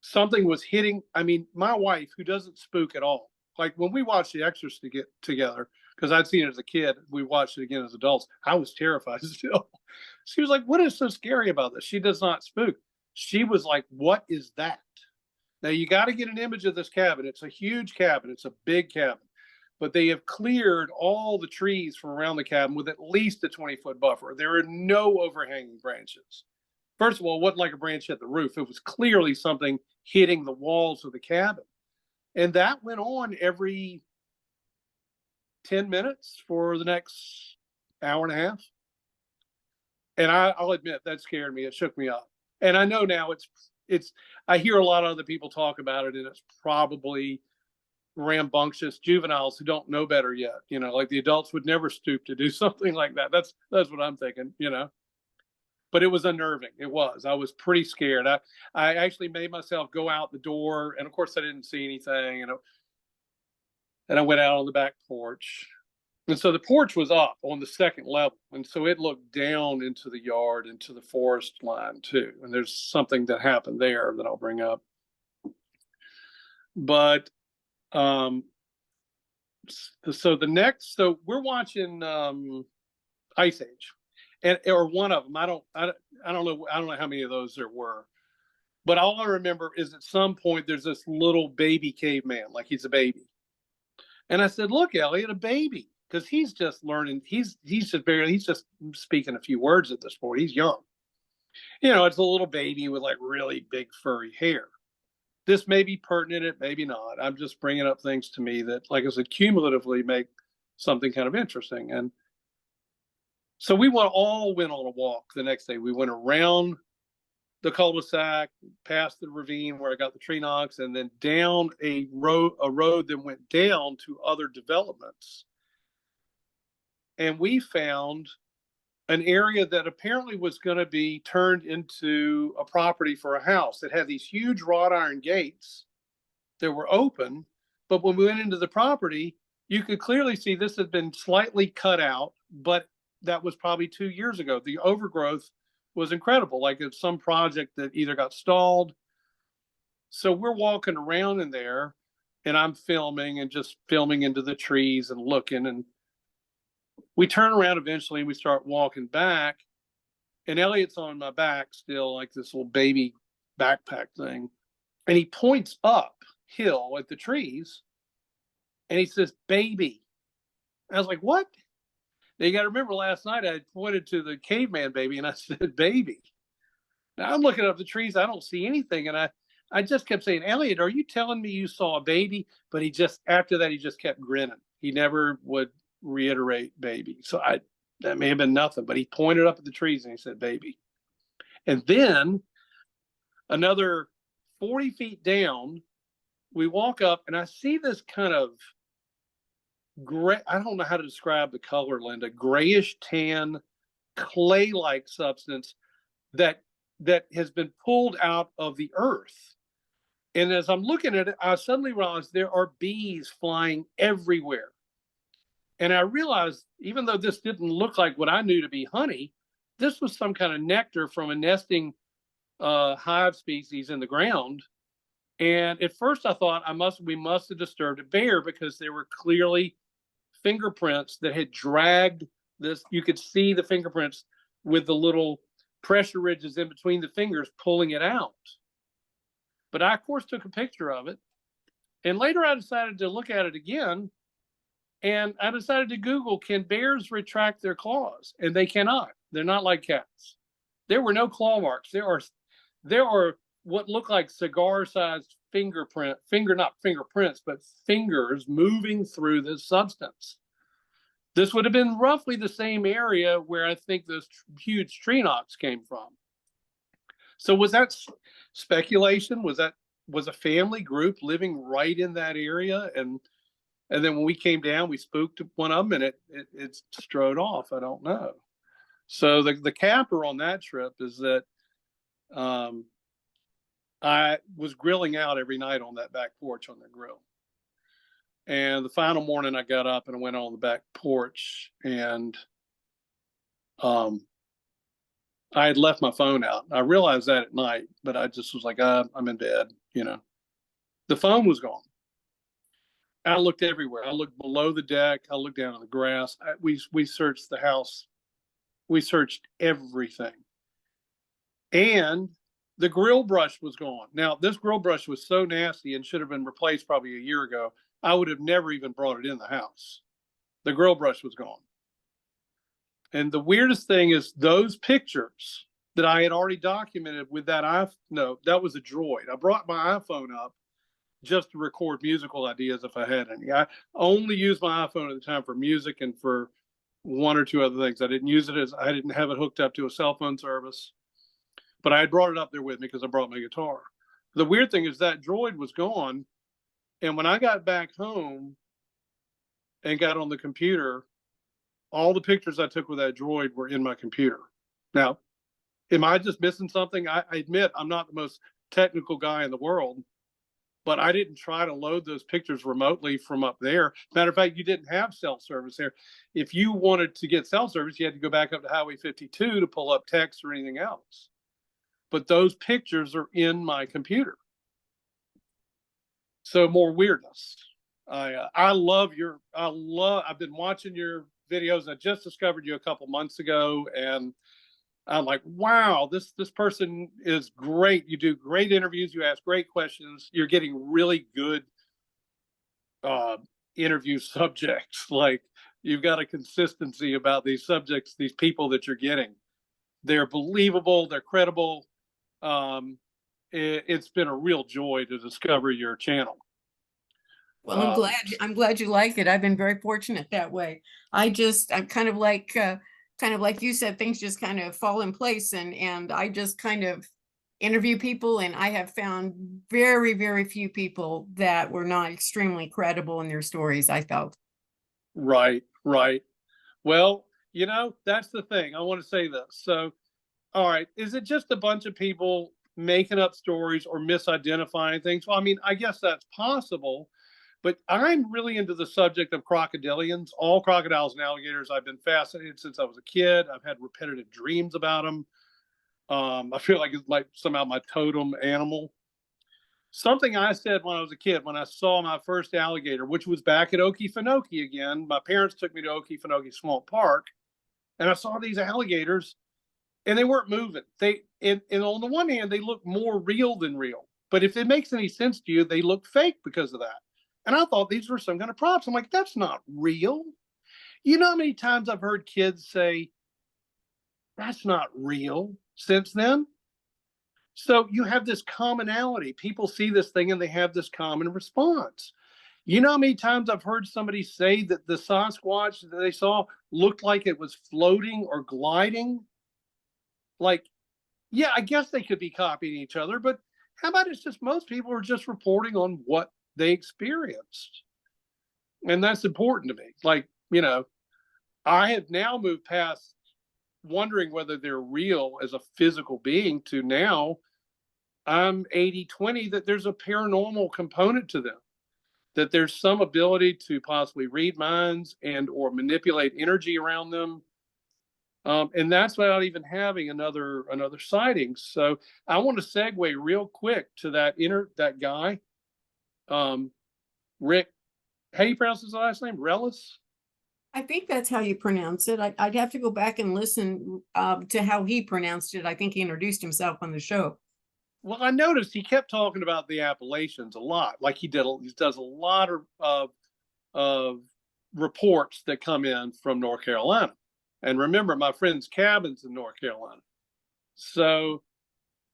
S1: Something was hitting. I mean, my wife, who doesn't spook at all, like when we watch The Exorcist together, because I'd seen it as a kid. We watched it again as adults. I was terrified still. She was like, "What is so scary about this?" She does not spook. She was like, "What is that?" Now you got to get an image of this cabin. It's a huge cabin. It's a big cabin, but they have cleared all the trees from around the cabin with at least a 20-foot buffer. There are no overhanging branches. First of all, it wasn't like a branch hit the roof. It was clearly something hitting the walls of the cabin. And that went on every 10 minutes for the next hour and a half. And I'll admit that scared me. It shook me up. And I know now I hear a lot of other people talk about it, and it's probably rambunctious juveniles who don't know better yet. Like the adults would never stoop to do something like that. That's what I'm thinking, But it was unnerving. It was. I was pretty scared. I actually made myself go out the door, and of course I didn't see anything, and I went out on the back porch. And so the porch was up on the second level. And so it looked down into the yard, into the forest line too. And there's something that happened there that I'll bring up. But so we're watching Ice Age, or one of them. I don't know how many of those there were. But all I remember is at some point there's this little baby caveman, like he's a baby. And I said, "Look, Elliot, a baby." Because he's just learning. He's just speaking a few words at this point. He's young. It's a little baby with like really big furry hair. This may be pertinent, it maybe not. I'm just bringing up things to me that, like I said, cumulatively make something kind of interesting. And so we all went on a walk the next day. We went around the cul-de-sac, past the ravine where I got the tree knocks, and then down a road that went down to other developments. And we found an area that apparently was going to be turned into a property for a house. It had these huge wrought iron gates that were open, but when we went into the property, you could clearly see this had been slightly cut out, but that was probably 2 years ago. The overgrowth was incredible. Like it's some project that either got stalled. So we're walking around in there, and I'm filming and just filming into the trees and looking, and we turn around eventually and we start walking back, and Elliot's on my back still, like this little baby backpack thing. And he points uphill at the trees and he says, "Baby." I was like, "What?" Now you got to remember last night I had pointed to the caveman baby and I said, "Baby." Now I'm looking up the trees. I don't see anything. And I just kept saying, "Elliot, are you telling me you saw a baby?" But after that, he just kept grinning. He never would reiterate baby. So that may have been nothing, but he pointed up at the trees and he said, "Baby." And then another 40 feet down, we walk up and I see this kind of gray, I don't know how to describe the color, Linda, grayish tan, clay-like substance that has been pulled out of the earth. And as I'm looking at it, I suddenly realized there are bees flying everywhere. And I realized, even though this didn't look like what I knew to be honey, this was some kind of nectar from a nesting hive species in the ground. And at first I thought we must have disturbed a bear, because there were clearly fingerprints that had dragged this. You could see the fingerprints with the little pressure ridges in between the fingers pulling it out. But I, of course, took a picture of it. And later I decided to look at it again. And I decided to Google, can bears retract their claws? And they cannot. They're not like cats. There were no claw marks. There are what look like cigar-sized not fingerprints, but fingers moving through this substance. This would have been roughly the same area where I think those huge tree knocks came from. So was that speculation? Was a family group living right in that area? And then when we came down, we spooked one of them, and it strode off. I don't know. So the capper on that trip is that I was grilling out every night on that back porch on the grill. And the final morning I got up and I went on the back porch, and I had left my phone out. I realized that at night, but I just was like, I'm in bed, The phone was gone. I looked everywhere. I looked below the deck. I looked down on the grass. We searched the house. We searched everything. And the grill brush was gone. Now, this grill brush was so nasty and should have been replaced probably a year ago. I would have never even brought it in the house. The grill brush was gone. And the weirdest thing is those pictures that I had already documented with that no, that was a droid. I brought my iPhone up just to record musical ideas if I had any. I only used my iPhone at the time for music and for one or two other things. I didn't use it as I didn't have it hooked up to a cell phone service, but I had brought it up there with me because I brought my guitar. The weird thing is that droid was gone. And when I got back home and got on the computer, all the pictures I took with that droid were in my computer. Now, am I just missing something? I admit I'm not the most technical guy in the world, but I didn't try to load those pictures remotely from up there. Matter of fact, you didn't have cell service there. If you wanted to get cell service, you had to go back up to Highway 52 to pull up text or anything else. But those pictures are in my computer. So more weirdness. I've been watching your videos. I just discovered you a couple months ago, and I'm like, wow, this person is great. You do great interviews. You ask great questions. You're getting really good interview subjects. Like, you've got a consistency about these subjects, these people that you're getting. They're believable. They're credible. It's been a real joy to discover your channel.
S2: Well, I'm glad you like it. I've been very fortunate that way. I'm kind of like you said, things just kind of fall in place, and I just kind of interview people, and I have found very, very few people that were not extremely credible in their stories, I felt.
S1: Right, right. Well, that's the thing. I want to say this. So, all right, is it just a bunch of people making up stories or misidentifying things? Well, I mean, I guess that's possible, but I'm really into the subject of crocodilians. All crocodiles and alligators, I've been fascinated since I was a kid. I've had repetitive dreams about them. I feel like it's somehow my totem animal. Something I said when I was a kid, when I saw my first alligator, which was back at Okefenokee again. My parents took me to Okefenokee Swamp Park, and I saw these alligators, and they weren't moving. And on the one hand, they look more real than real. But if it makes any sense to you, they look fake because of that. And I thought these were some kind of props. I'm like, that's not real. You know how many times I've heard kids say, that's not real since then? So you have this commonality. People see this thing and they have this common response. You know how many times I've heard somebody say that the Sasquatch that they saw looked like it was floating or gliding? Like, yeah, I guess they could be copying each other, but how about it's just most people are just reporting on what they experienced? And that's important to me. Like, I have now moved past wondering whether they're real as a physical being to now I'm 80-20 that there's a paranormal component to them, that there's some ability to possibly read minds and or manipulate energy around them. And that's without even having another sighting. So I want to segue real quick to that guy, Rick. How do you pronounce his last name? Rellis?
S2: I think that's how you pronounce it. I'd have to go back and listen to how he pronounced it. I think he introduced himself on the show.
S1: Well, I noticed he kept talking about the Appalachians a lot. Like he does a lot of reports that come in from North Carolina. And remember, my friend's cabin's in North Carolina. So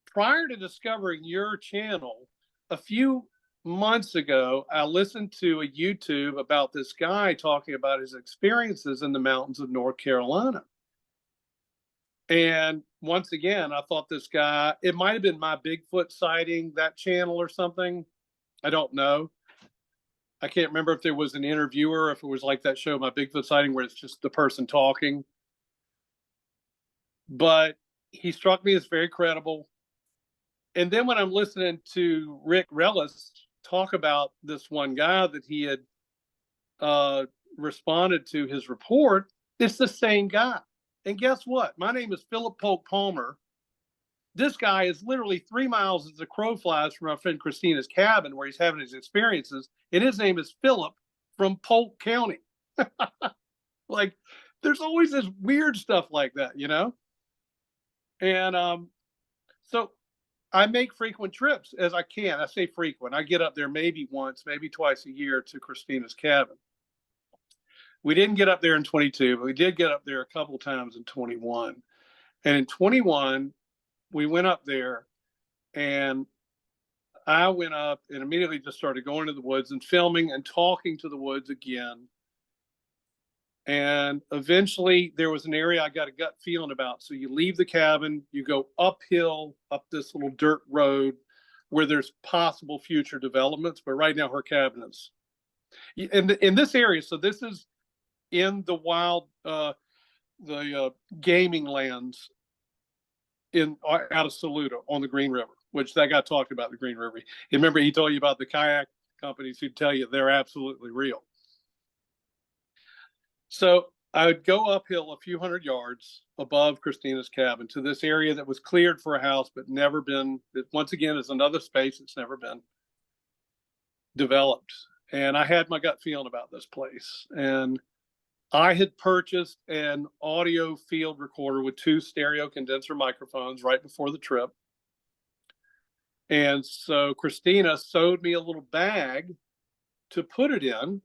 S1: prior to discovering your channel, a few months ago, I listened to a YouTube about this guy talking about his experiences in the mountains of North Carolina. And once again, I thought this guy, it might have been my Bigfoot sighting, that channel or something. I don't know. I can't remember if there was an interviewer, if it was like that show, My Bigfoot Sighting, where it's just the person talking. But he struck me as very credible. And then when I'm listening to Rick Rellis talk about this one guy that he had responded to his report, it's the same guy. And guess what? My name is Philip Polk Palmer. This guy is literally 3 miles as the crow flies from my friend Christina's cabin where he's having his experiences. And his name is Philip. from Polk County. Like, there's always this weird stuff like that, you know? And so I make frequent trips as I can. I say frequent. I get up there maybe once, maybe twice a year to Christina's cabin. We didn't get up there in 22, but we did get up there a couple times in 21. And in 21, we went up there, and I went up and immediately just started going to the woods and filming and talking to the woods again. And eventually there was an area I got a gut feeling about. So you leave the cabin, you go uphill up this little dirt road where there's possible future developments. But right now her cabin is in this area. So this is in the wild, gaming lands out of Saluda on the Green River, which that guy talked about the Green River. You remember he told you about the kayak companies who tell you they're absolutely real. So I would go uphill a few hundred yards above Christina's cabin to this area that was cleared for a house, but never been, once again, is another space that's never been developed. And I had my gut feeling about this place. And I had purchased an audio field recorder with 2 stereo condenser microphones right before the trip. And so Christina sewed me a little bag to put it in.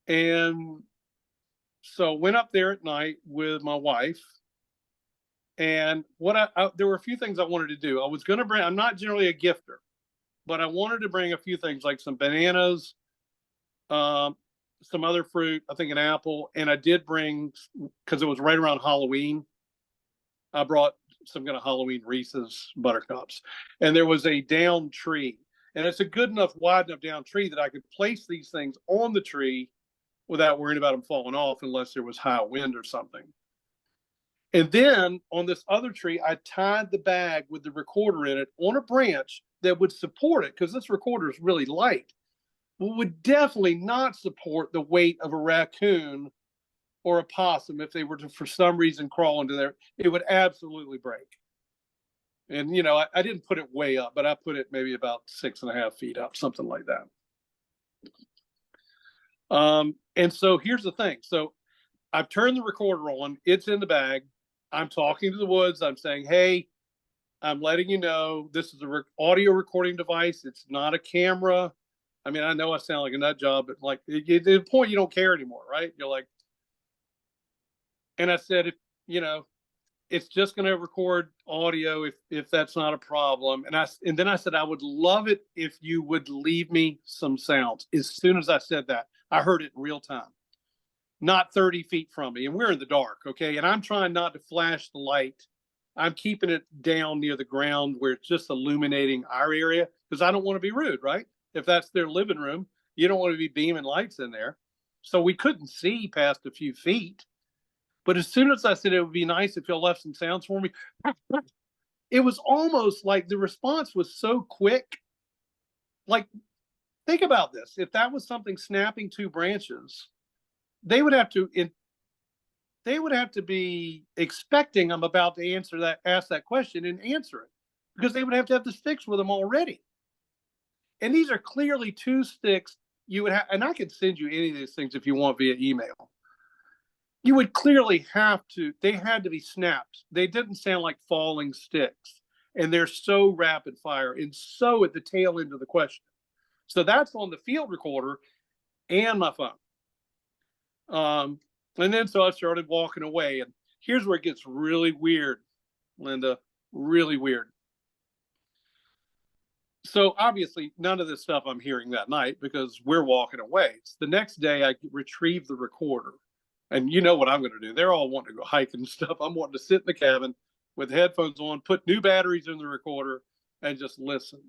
S1: And so went up there at night with my wife. And there were a few things I wanted to do. I was going to bring, I'm not generally a gifter, but I wanted to bring a few things like some bananas, some other fruit, I think an apple. And I did bring, because it was right around Halloween, I brought some kind of Halloween Reese's buttercups. And there was a down tree. And it's a good enough, wide enough down tree that I could place these things on the tree without worrying about them falling off unless there was high wind or something. And then on this other tree, I tied the bag with the recorder in it on a branch that would support it, because this recorder is really light, but would definitely not support the weight of a raccoon or a possum. If they were to, for some reason, crawl into there, it would absolutely break. And, you know, I didn't put it way up, but I put it maybe about 6.5 feet up, something like that. And so here's the thing. So I've turned the recorder on. It's in the bag. I'm talking to the woods. I'm saying, hey, I'm letting you know this is an audio recording device. It's not a camera. I mean, I know I sound like a nut job, but like at the point you don't care anymore, right? You're like, and I said, if you know, it's just going to record audio if that's not a problem. And then I said, I would love it if you would leave me some sounds. As soon as I said that, I heard it in real time, not 30 feet from me. And we're in the dark, okay? And I'm trying not to flash the light. I'm keeping it down near the ground where it's just illuminating our area, because I don't want to be rude, right? If that's their living room, you don't want to be beaming lights in there. So we couldn't see past a few feet. But as soon as I said it would be nice if y'all left some sounds for me, it was almost like the response was so quick. Like, think about this. If that was something snapping 2 branches, they would have to be expecting I'm about to ask that question and answer it, because they would have to have the sticks with them already. And these are clearly 2 sticks you would have, and I could send you any of these things if you want via email. You would clearly have to, they had to be snaps. They didn't sound like falling sticks. And they're so rapid fire and so at the tail end of the question. So that's on the field recorder and my phone. And then so I started walking away. And here's where it gets really weird, Linda, really weird. So obviously none of this stuff I'm hearing that night because we're walking away. So the next day I retrieve the recorder. And you know what I'm going to do. They're all wanting to go hiking and stuff. I'm wanting to sit in the cabin with headphones on, put new batteries in the recorder, and just listen.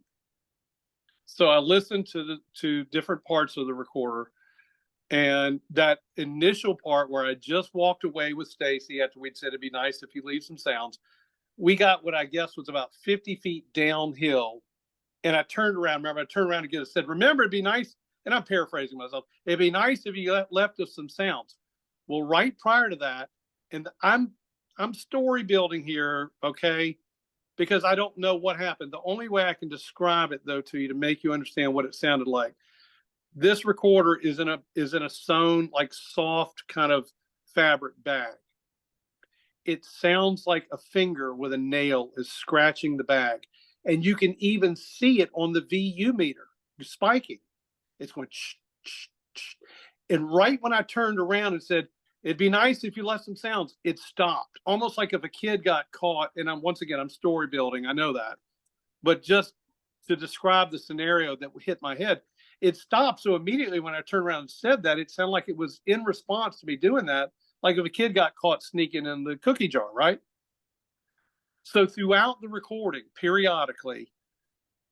S1: So I listened to different parts of the recorder. And that initial part where I just walked away with Stacy after we'd said it'd be nice if you leave some sounds, we got what I guess was about 50 feet downhill. And I turned around. Remember, I turned around again and said, remember, it'd be nice. And I'm paraphrasing myself. It'd be nice if you left us some sounds. Well, right prior to that, and I'm story building here, okay, because I don't know what happened. The only way I can describe it, though, to you to make you understand what it sounded like. This recorder is in a sewn, like soft kind of fabric bag. It sounds like a finger with a nail is scratching the bag. And you can even see it on the VU meter spiking. It's going shh, shh, shh. And right when I turned around and said, it'd be nice if you left some sounds, it stopped. Almost like if a kid got caught, and I'm story building, I know that. But just to describe the scenario that hit my head, it stopped. So immediately when I turned around and said that, it sounded like it was in response to me doing that, like if a kid got caught sneaking in the cookie jar, right? So throughout the recording, periodically,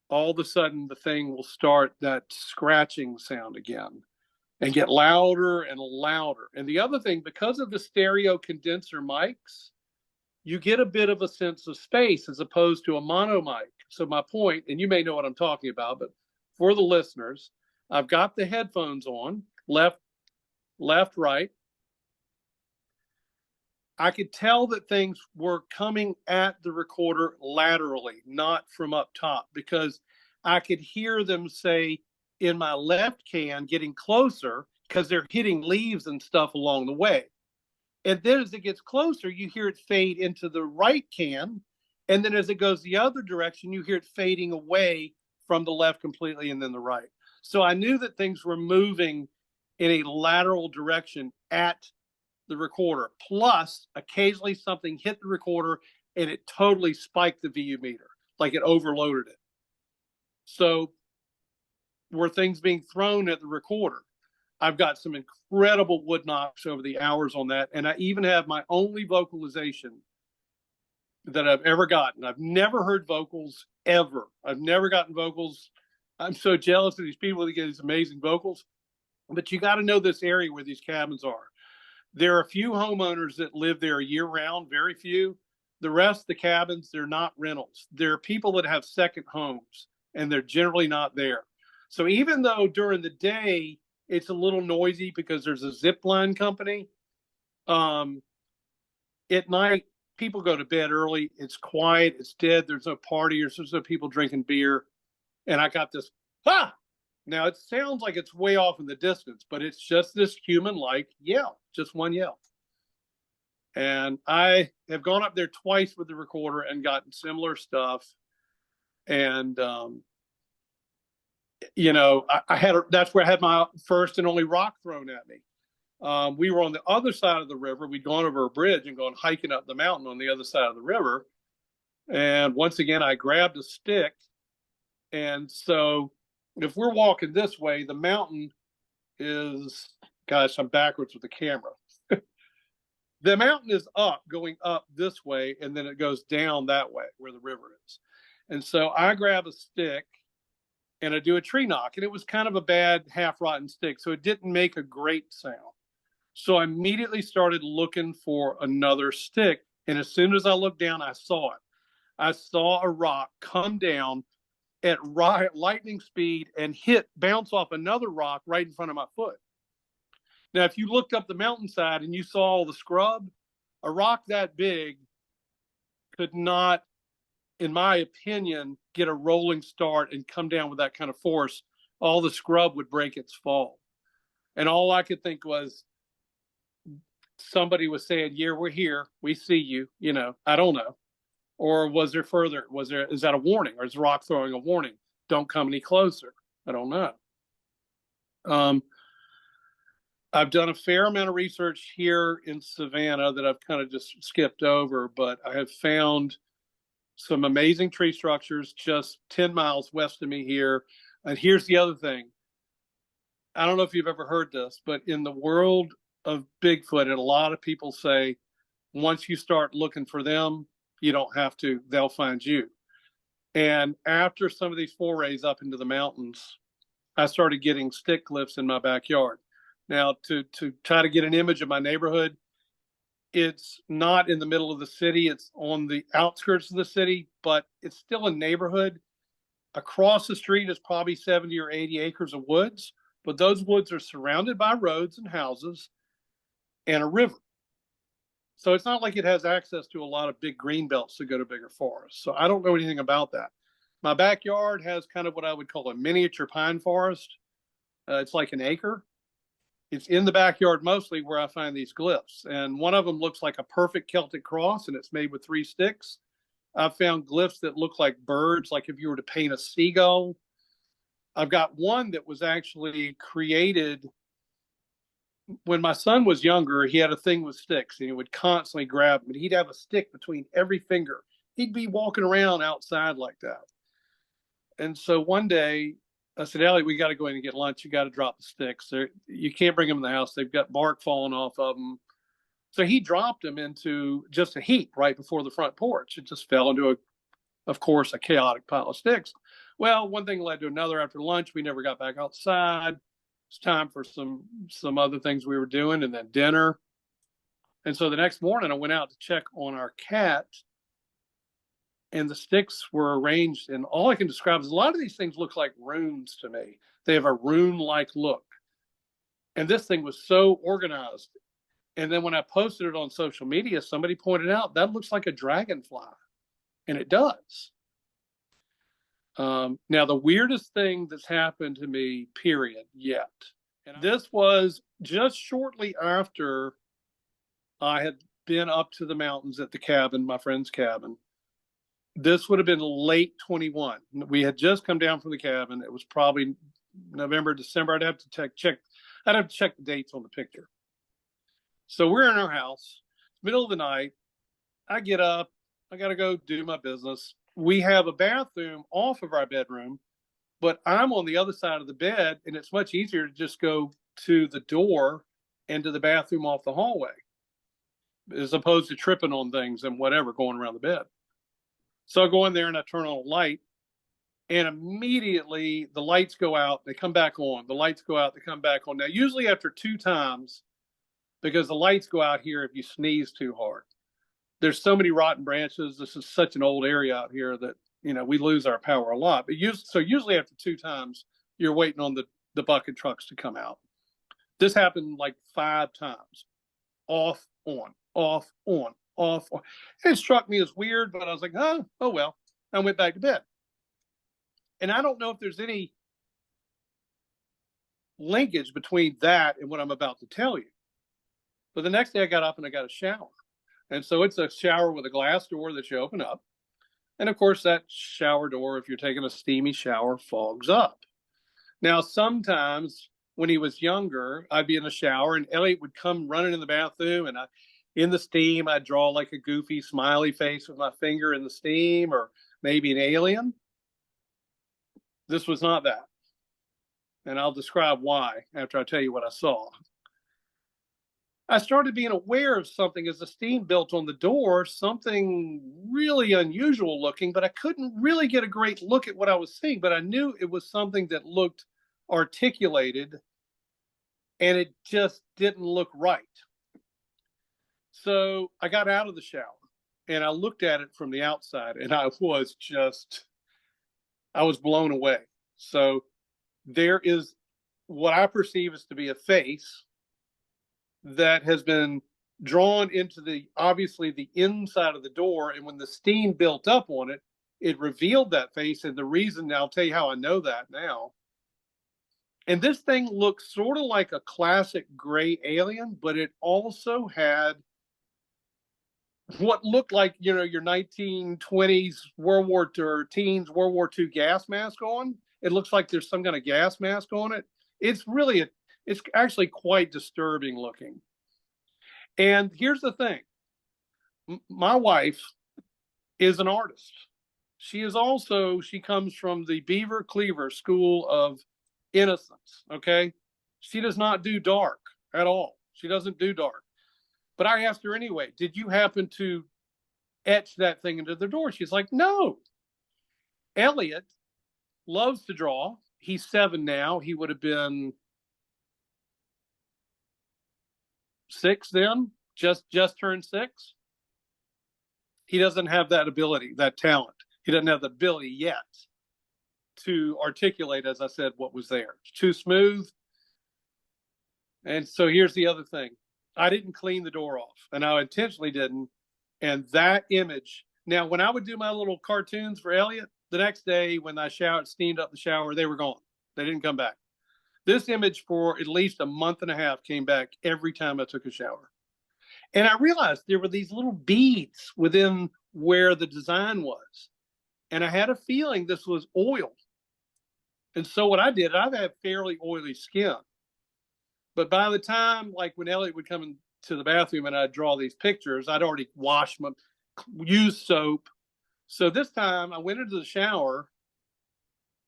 S1: all of a sudden the thing will start that scratching sound again and get louder and louder. And the other thing, because of the stereo condenser mics, you get a bit of a sense of space as opposed to a mono mic. So my point, and you may know what I'm talking about, but for the listeners, I've got the headphones on, left, right. I could tell that things were coming at the recorder laterally, not from up top, because I could hear them say in my left can getting closer because they're hitting leaves and stuff along the way. And then as it gets closer, you hear it fade into the right can. And then as it goes the other direction, you hear it fading away from the left completely and then the right. So I knew that things were moving in a lateral direction at the recorder. Plus, occasionally something hit the recorder and it totally spiked the VU meter, like it overloaded it. So were things being thrown at the recorder? I've got some incredible wood knocks over the hours on that. And I even have my only vocalization that I've ever gotten. I've never heard vocals ever. I've never gotten vocals. I'm so jealous of these people that get these amazing vocals. But you got to know this area where these cabins are. There are a few homeowners that live there year round, very few. The rest of the cabins, they're not rentals. There are people that have second homes, and they're generally not there. So even though during the day, it's a little noisy because there's a zip line company, at night, people go to bed early. It's quiet. It's dead. There's no partiers. There's no people drinking beer. And I got this, Now it sounds like it's way off in the distance, but it's just this human-like yell, just one yell. And I have gone up there twice with the recorder and gotten similar stuff. And, that's where I had my first and only rock thrown at me. We were on the other side of the river. We'd gone over a bridge and gone hiking up the mountain on the other side of the river. And once again, I grabbed a stick. And so if we're walking this way, the mountain is, gosh, I'm backwards with the camera. The mountain is going up this way, and then it goes down that way where the river is. And so I grab a stick and I do a tree knock, and it was kind of a bad half-rotten stick, so it didn't make a great sound. So I immediately started looking for another stick, and as soon as I looked down, I saw it. I saw a rock come down at lightning speed and bounce off another rock right in front of my foot. Now, if you looked up the mountainside and you saw all the scrub, a rock that big could not, in my opinion, get a rolling start and come down with that kind of force. All the scrub would break its fall. And all I could think was somebody was saying, yeah, we're here. We see you. I don't know. Or is that a warning? Or is the rock throwing a warning? Don't come any closer. I don't know. I've done a fair amount of research here in Savannah that I've kind of just skipped over, but I have found some amazing tree structures just 10 miles west of me here. And here's the other thing. I don't know if you've ever heard this, but in the world of Bigfoot, and a lot of people say, once you start looking for them, you don't have to, they'll find you. And after some of these forays up into the mountains, I started getting stick clips in my backyard. Now, to try to get an image of my neighborhood, it's not in the middle of the city. It's on the outskirts of the city, but it's still a neighborhood. Across the street is probably 70 or 80 acres of woods, but those woods are surrounded by roads and houses and a river. So it's not like it has access to a lot of big green belts to go to bigger forests. So I don't know anything about that. My backyard has kind of what I would call a miniature pine forest. It's like an acre. It's in the backyard mostly where I find these glyphs. And one of them looks like a perfect Celtic cross, and it's made with 3 sticks. I've found glyphs that look like birds, like if you were to paint a seagull. I've got one that was actually created when my son was younger. He had a thing with sticks, and he would constantly grab them. And he'd have a stick between every finger. He'd be walking around outside like that. And so one day I said, Elliot, we got to go in and get lunch. You got to drop the sticks. You can't bring them in the house. They've got bark falling off of them. So he dropped them into just a heap right before the front porch. It just fell into, of course, a chaotic pile of sticks. Well, one thing led to another. After lunch, we never got back outside. It's time for some other things we were doing, and then dinner. And so the next morning, I went out to check on our cat, and the sticks were arranged. And all I can describe is a lot of these things look like runes to me. They have a rune-like look. And this thing was so organized. And then when I posted it on social media, somebody pointed out that looks like a dragonfly. And it does. Now, the weirdest thing that's happened to me, period, yet. And this was just shortly after I had been up to the mountains at the cabin, my friend's cabin. This would have been late 21. We had just come down from the cabin. It was probably November, December. I'd have to check the dates on the picture. So we're in our house, middle of the night. I get up. I got to go do my business. We have a bathroom off of our bedroom, but I'm on the other side of the bed, and it's much easier to just go to the door and to the bathroom off the hallway, as opposed to tripping on things and whatever going around the bed. So I go in there and I turn on a light, and immediately the lights go out, they come back on. The lights go out, they come back on. Now, usually after 2 times, because the lights go out here if you sneeze too hard. There's so many rotten branches. This is such an old area out here that, we lose our power a lot. But usually after 2 times, you're waiting on the bucket trucks to come out. This happened like 5 times. Off, on, off, on, off, on. It struck me as weird, but I was like, oh well. I went back to bed. And I don't know if there's any linkage between that and what I'm about to tell you. But the next day I got up and I got a shower. And so it's a shower with a glass door that you open up. And of course, that shower door, if you're taking a steamy shower, fogs up. Now, sometimes when he was younger, I'd be in the shower and Elliot would come running in the bathroom, and in the steam, I'd draw like a goofy smiley face with my finger in the steam, or maybe an alien. This was not that. And I'll describe why after I tell you what I saw. I started being aware of something as the steam built on the door, something really unusual looking, but I couldn't really get a great look at what I was seeing. But I knew it was something that looked articulated, and it just didn't look right. So I got out of the shower and I looked at it from the outside, and I was blown away. So there is what I perceive as to be a face that has been drawn into obviously the inside of the door. And when the steam built up on it, it revealed that face. And the reason, I'll tell you how I know that now. And this thing looks sort of like a classic gray alien, but it also had what looked like, your 1920s World War II gas mask on. It looks like there's some kind of gas mask on it. It's actually quite disturbing looking. And here's the thing. My wife is an artist. She comes from the Beaver Cleaver School of Innocence, okay? She does not do dark at all. She doesn't do dark. But I asked her anyway, did you happen to etch that thing into the door? She's like, no. Elliot loves to draw. He's 7 now. He would have been 6 then, just turned 6. He doesn't have that ability, that talent. He doesn't have the ability yet to articulate, as I said, what was there. It's too smooth. And so here's the other thing. I didn't clean the door off, and I intentionally didn't. And that image, now when I would do my little cartoons for Elliot, the next day when I steamed up the shower, they were gone. They didn't come back. This image for at least a month and a half came back every time I took a shower. And I realized there were these little beads within where the design was. And I had a feeling this was oil. And so what I did, I've had fairly oily skin. But by the time, like when Elliot would come into the bathroom and I'd draw these pictures, I'd already washed them, used soap. So this time I went into the shower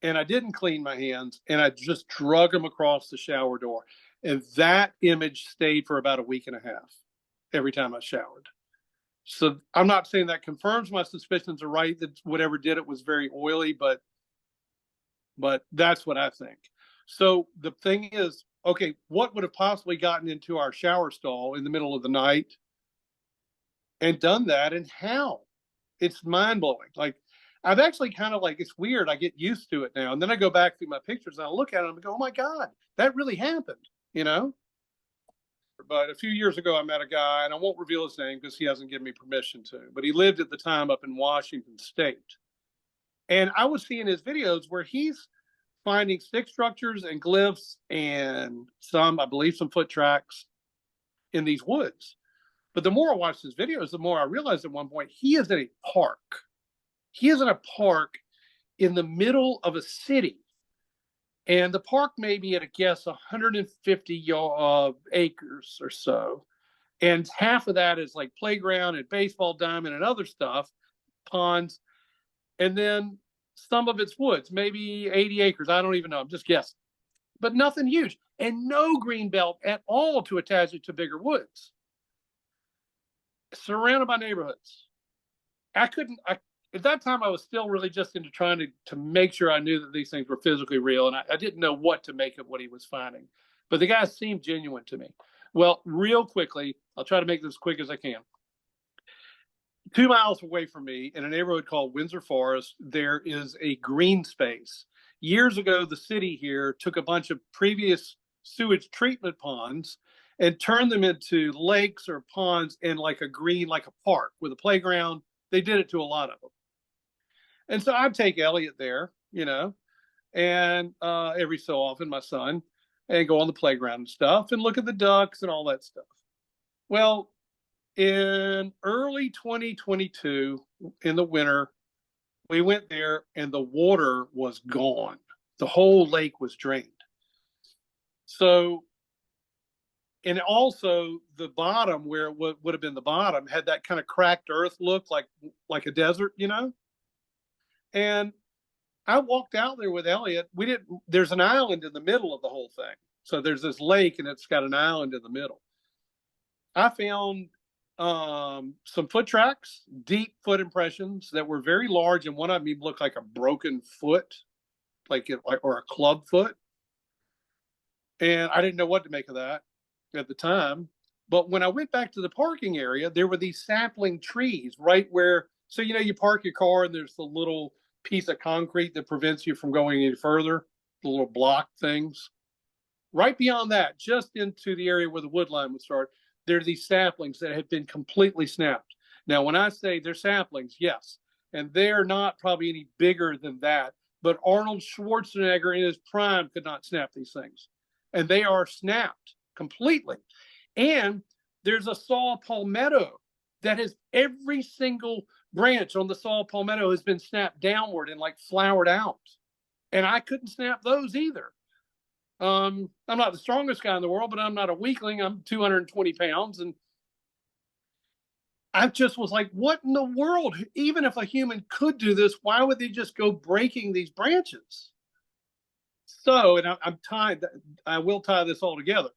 S1: and I didn't clean my hands and I just drug them across the shower door. And that image stayed for about a week and a half every time I showered. So I'm not saying that confirms my suspicions are right, that whatever did it was very oily, but that's what I think. So the thing is, okay, what would have possibly gotten into our shower stall in the middle of the night and done that, and how? It's mind blowing. Like, I've actually kind of like, it's weird. I get used to it now. And then I go back through my pictures and I look at it and I go, oh my God, that really happened, you know? But a few years ago, I met a guy, and I won't reveal his name because he hasn't given me permission to, but he lived at the time up in Washington State. And I was seeing his videos where he's finding stick structures and glyphs and some, I believe, some foot tracks in these woods. But the more I watched his videos, the more I realized at one point he is in a park. He is in a park in the middle of a city. And the park may be at a guess 150 acres or so. And half of that is like playground and baseball diamond and other stuff, ponds. And then some of it's woods, maybe 80 acres. I don't even know. I'm just guessing. But nothing huge. And no green belt at all to attach it to bigger woods. Surrounded by neighborhoods. At that time, I was still really just into trying to make sure I knew that these things were physically real. And I didn't know what to make of what he was finding. But the guy seemed genuine to me. Well, real quickly, I'll try to make this as quick as I can. 2 miles away from me, in a neighborhood called Windsor Forest, there is a green space. Years ago, the city here took a bunch of previous sewage treatment ponds and turned them into lakes or ponds in like a green, like a park with a playground. They did it to a lot of them. And so I'd take Elliot there, you know, and every so often my son, and go on the playground and stuff and look at the ducks and all that stuff. Well, in early 2022, in the winter, we went there and the water was gone. The whole lake was drained. So, and also the bottom, where it would have been the bottom, had that kind of cracked earth look, like a desert, you know? And I walked out there with Elliot. There's an island in the middle of the whole thing. So there's this lake and it's got an island in the middle. I found some foot tracks, deep foot impressions that were very large, and one of them looked like a broken foot, or a club foot. And I didn't know what to make of that at the time. But when I went back to the parking area, there were these sapling trees right where, so you know, you park your car and there's the little piece of concrete that prevents you from going any further, the little block things. Right beyond that, just into the area where the wood line would start, there are these saplings that have been completely snapped. Now, when I say they're saplings, yes, and they're not probably any bigger than that, but Arnold Schwarzenegger in his prime could not snap these things. And they are snapped completely. And there's a saw palmetto that has every single branch on the saw palmetto has been snapped downward and like flowered out. And I couldn't snap those either. I'm not the strongest guy in the world, but I'm not a weakling. I'm 220 pounds. And I just was like, what in the world? Even if a human could do this, why would they just go breaking these branches? So, and I will tie this all together.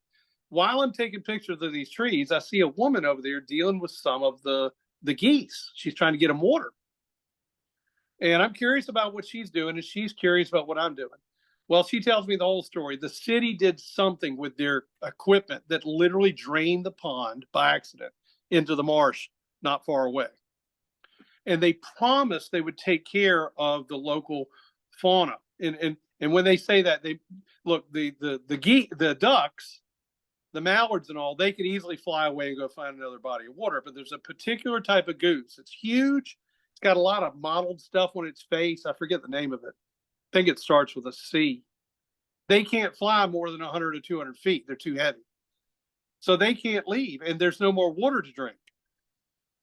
S1: While I'm taking pictures of these trees, I see a woman over there dealing with some of the geese. She's trying to get them water. And I'm curious about what she's doing, and she's curious about what I'm doing. Well, she tells me the whole story. The city did something with their equipment that literally drained the pond by accident into the marsh not far away. And they promised they would take care of the local fauna. And when they say that, they look, the ducks, the mallards and all, they could easily fly away and go find another body of water. But there's a particular type of goose. It's huge. It's got a lot of mottled stuff on its face. I forget the name of it. I think it starts with a C. they can't fly more than 100 or 200 feet. They're too heavy. So they can't leave, and there's no more water to drink.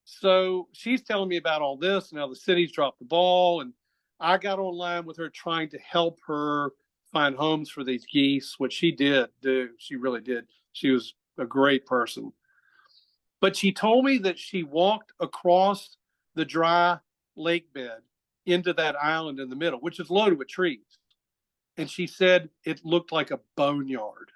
S1: So she's telling me about all this. Now the city's dropped the ball, and I got online with her trying to help her find homes for these geese, which she did do. She really did. She was a great person. But she told me that she walked across the dry lake bed into that island in the middle, which is loaded with trees. And she said it looked like a boneyard.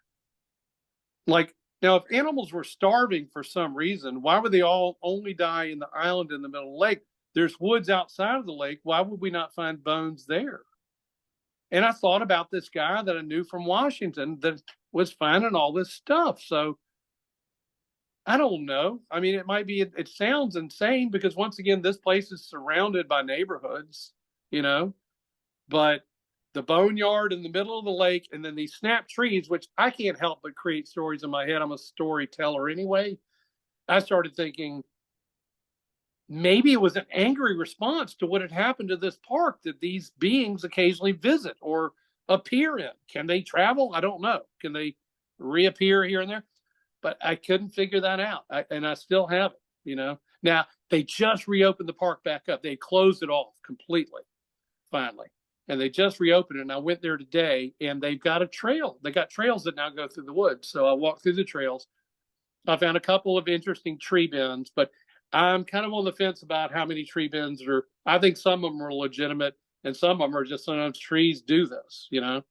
S1: Like, now, if animals were starving for some reason, why would they all only die in the island in the middle of the lake? There's woods outside of the lake. Why would we not find bones there? And I thought about this guy that I knew from Washington that was finding all this stuff. So I don't know. I mean, it might be, it sounds insane because once again, this place is surrounded by neighborhoods, you know, but the boneyard in the middle of the lake and then these snap trees, which I can't help but create stories in my head. I'm a storyteller anyway. I started thinking maybe it was an angry response to what had happened to this park that these beings occasionally visit or appear in. Can they travel? I don't know. Can they reappear here and there? But I couldn't figure that out. And I still haven't, you know. Now, they just reopened the park back up. They closed it off completely, finally. And they just reopened it. And I went there today, and they've got a trail. They got trails that now go through the woods. So I walked through the trails. I found a couple of interesting tree bends, but I'm kind of on the fence about how many tree bends are. I think some of them are legitimate, and some of them are just sometimes trees do this, you know.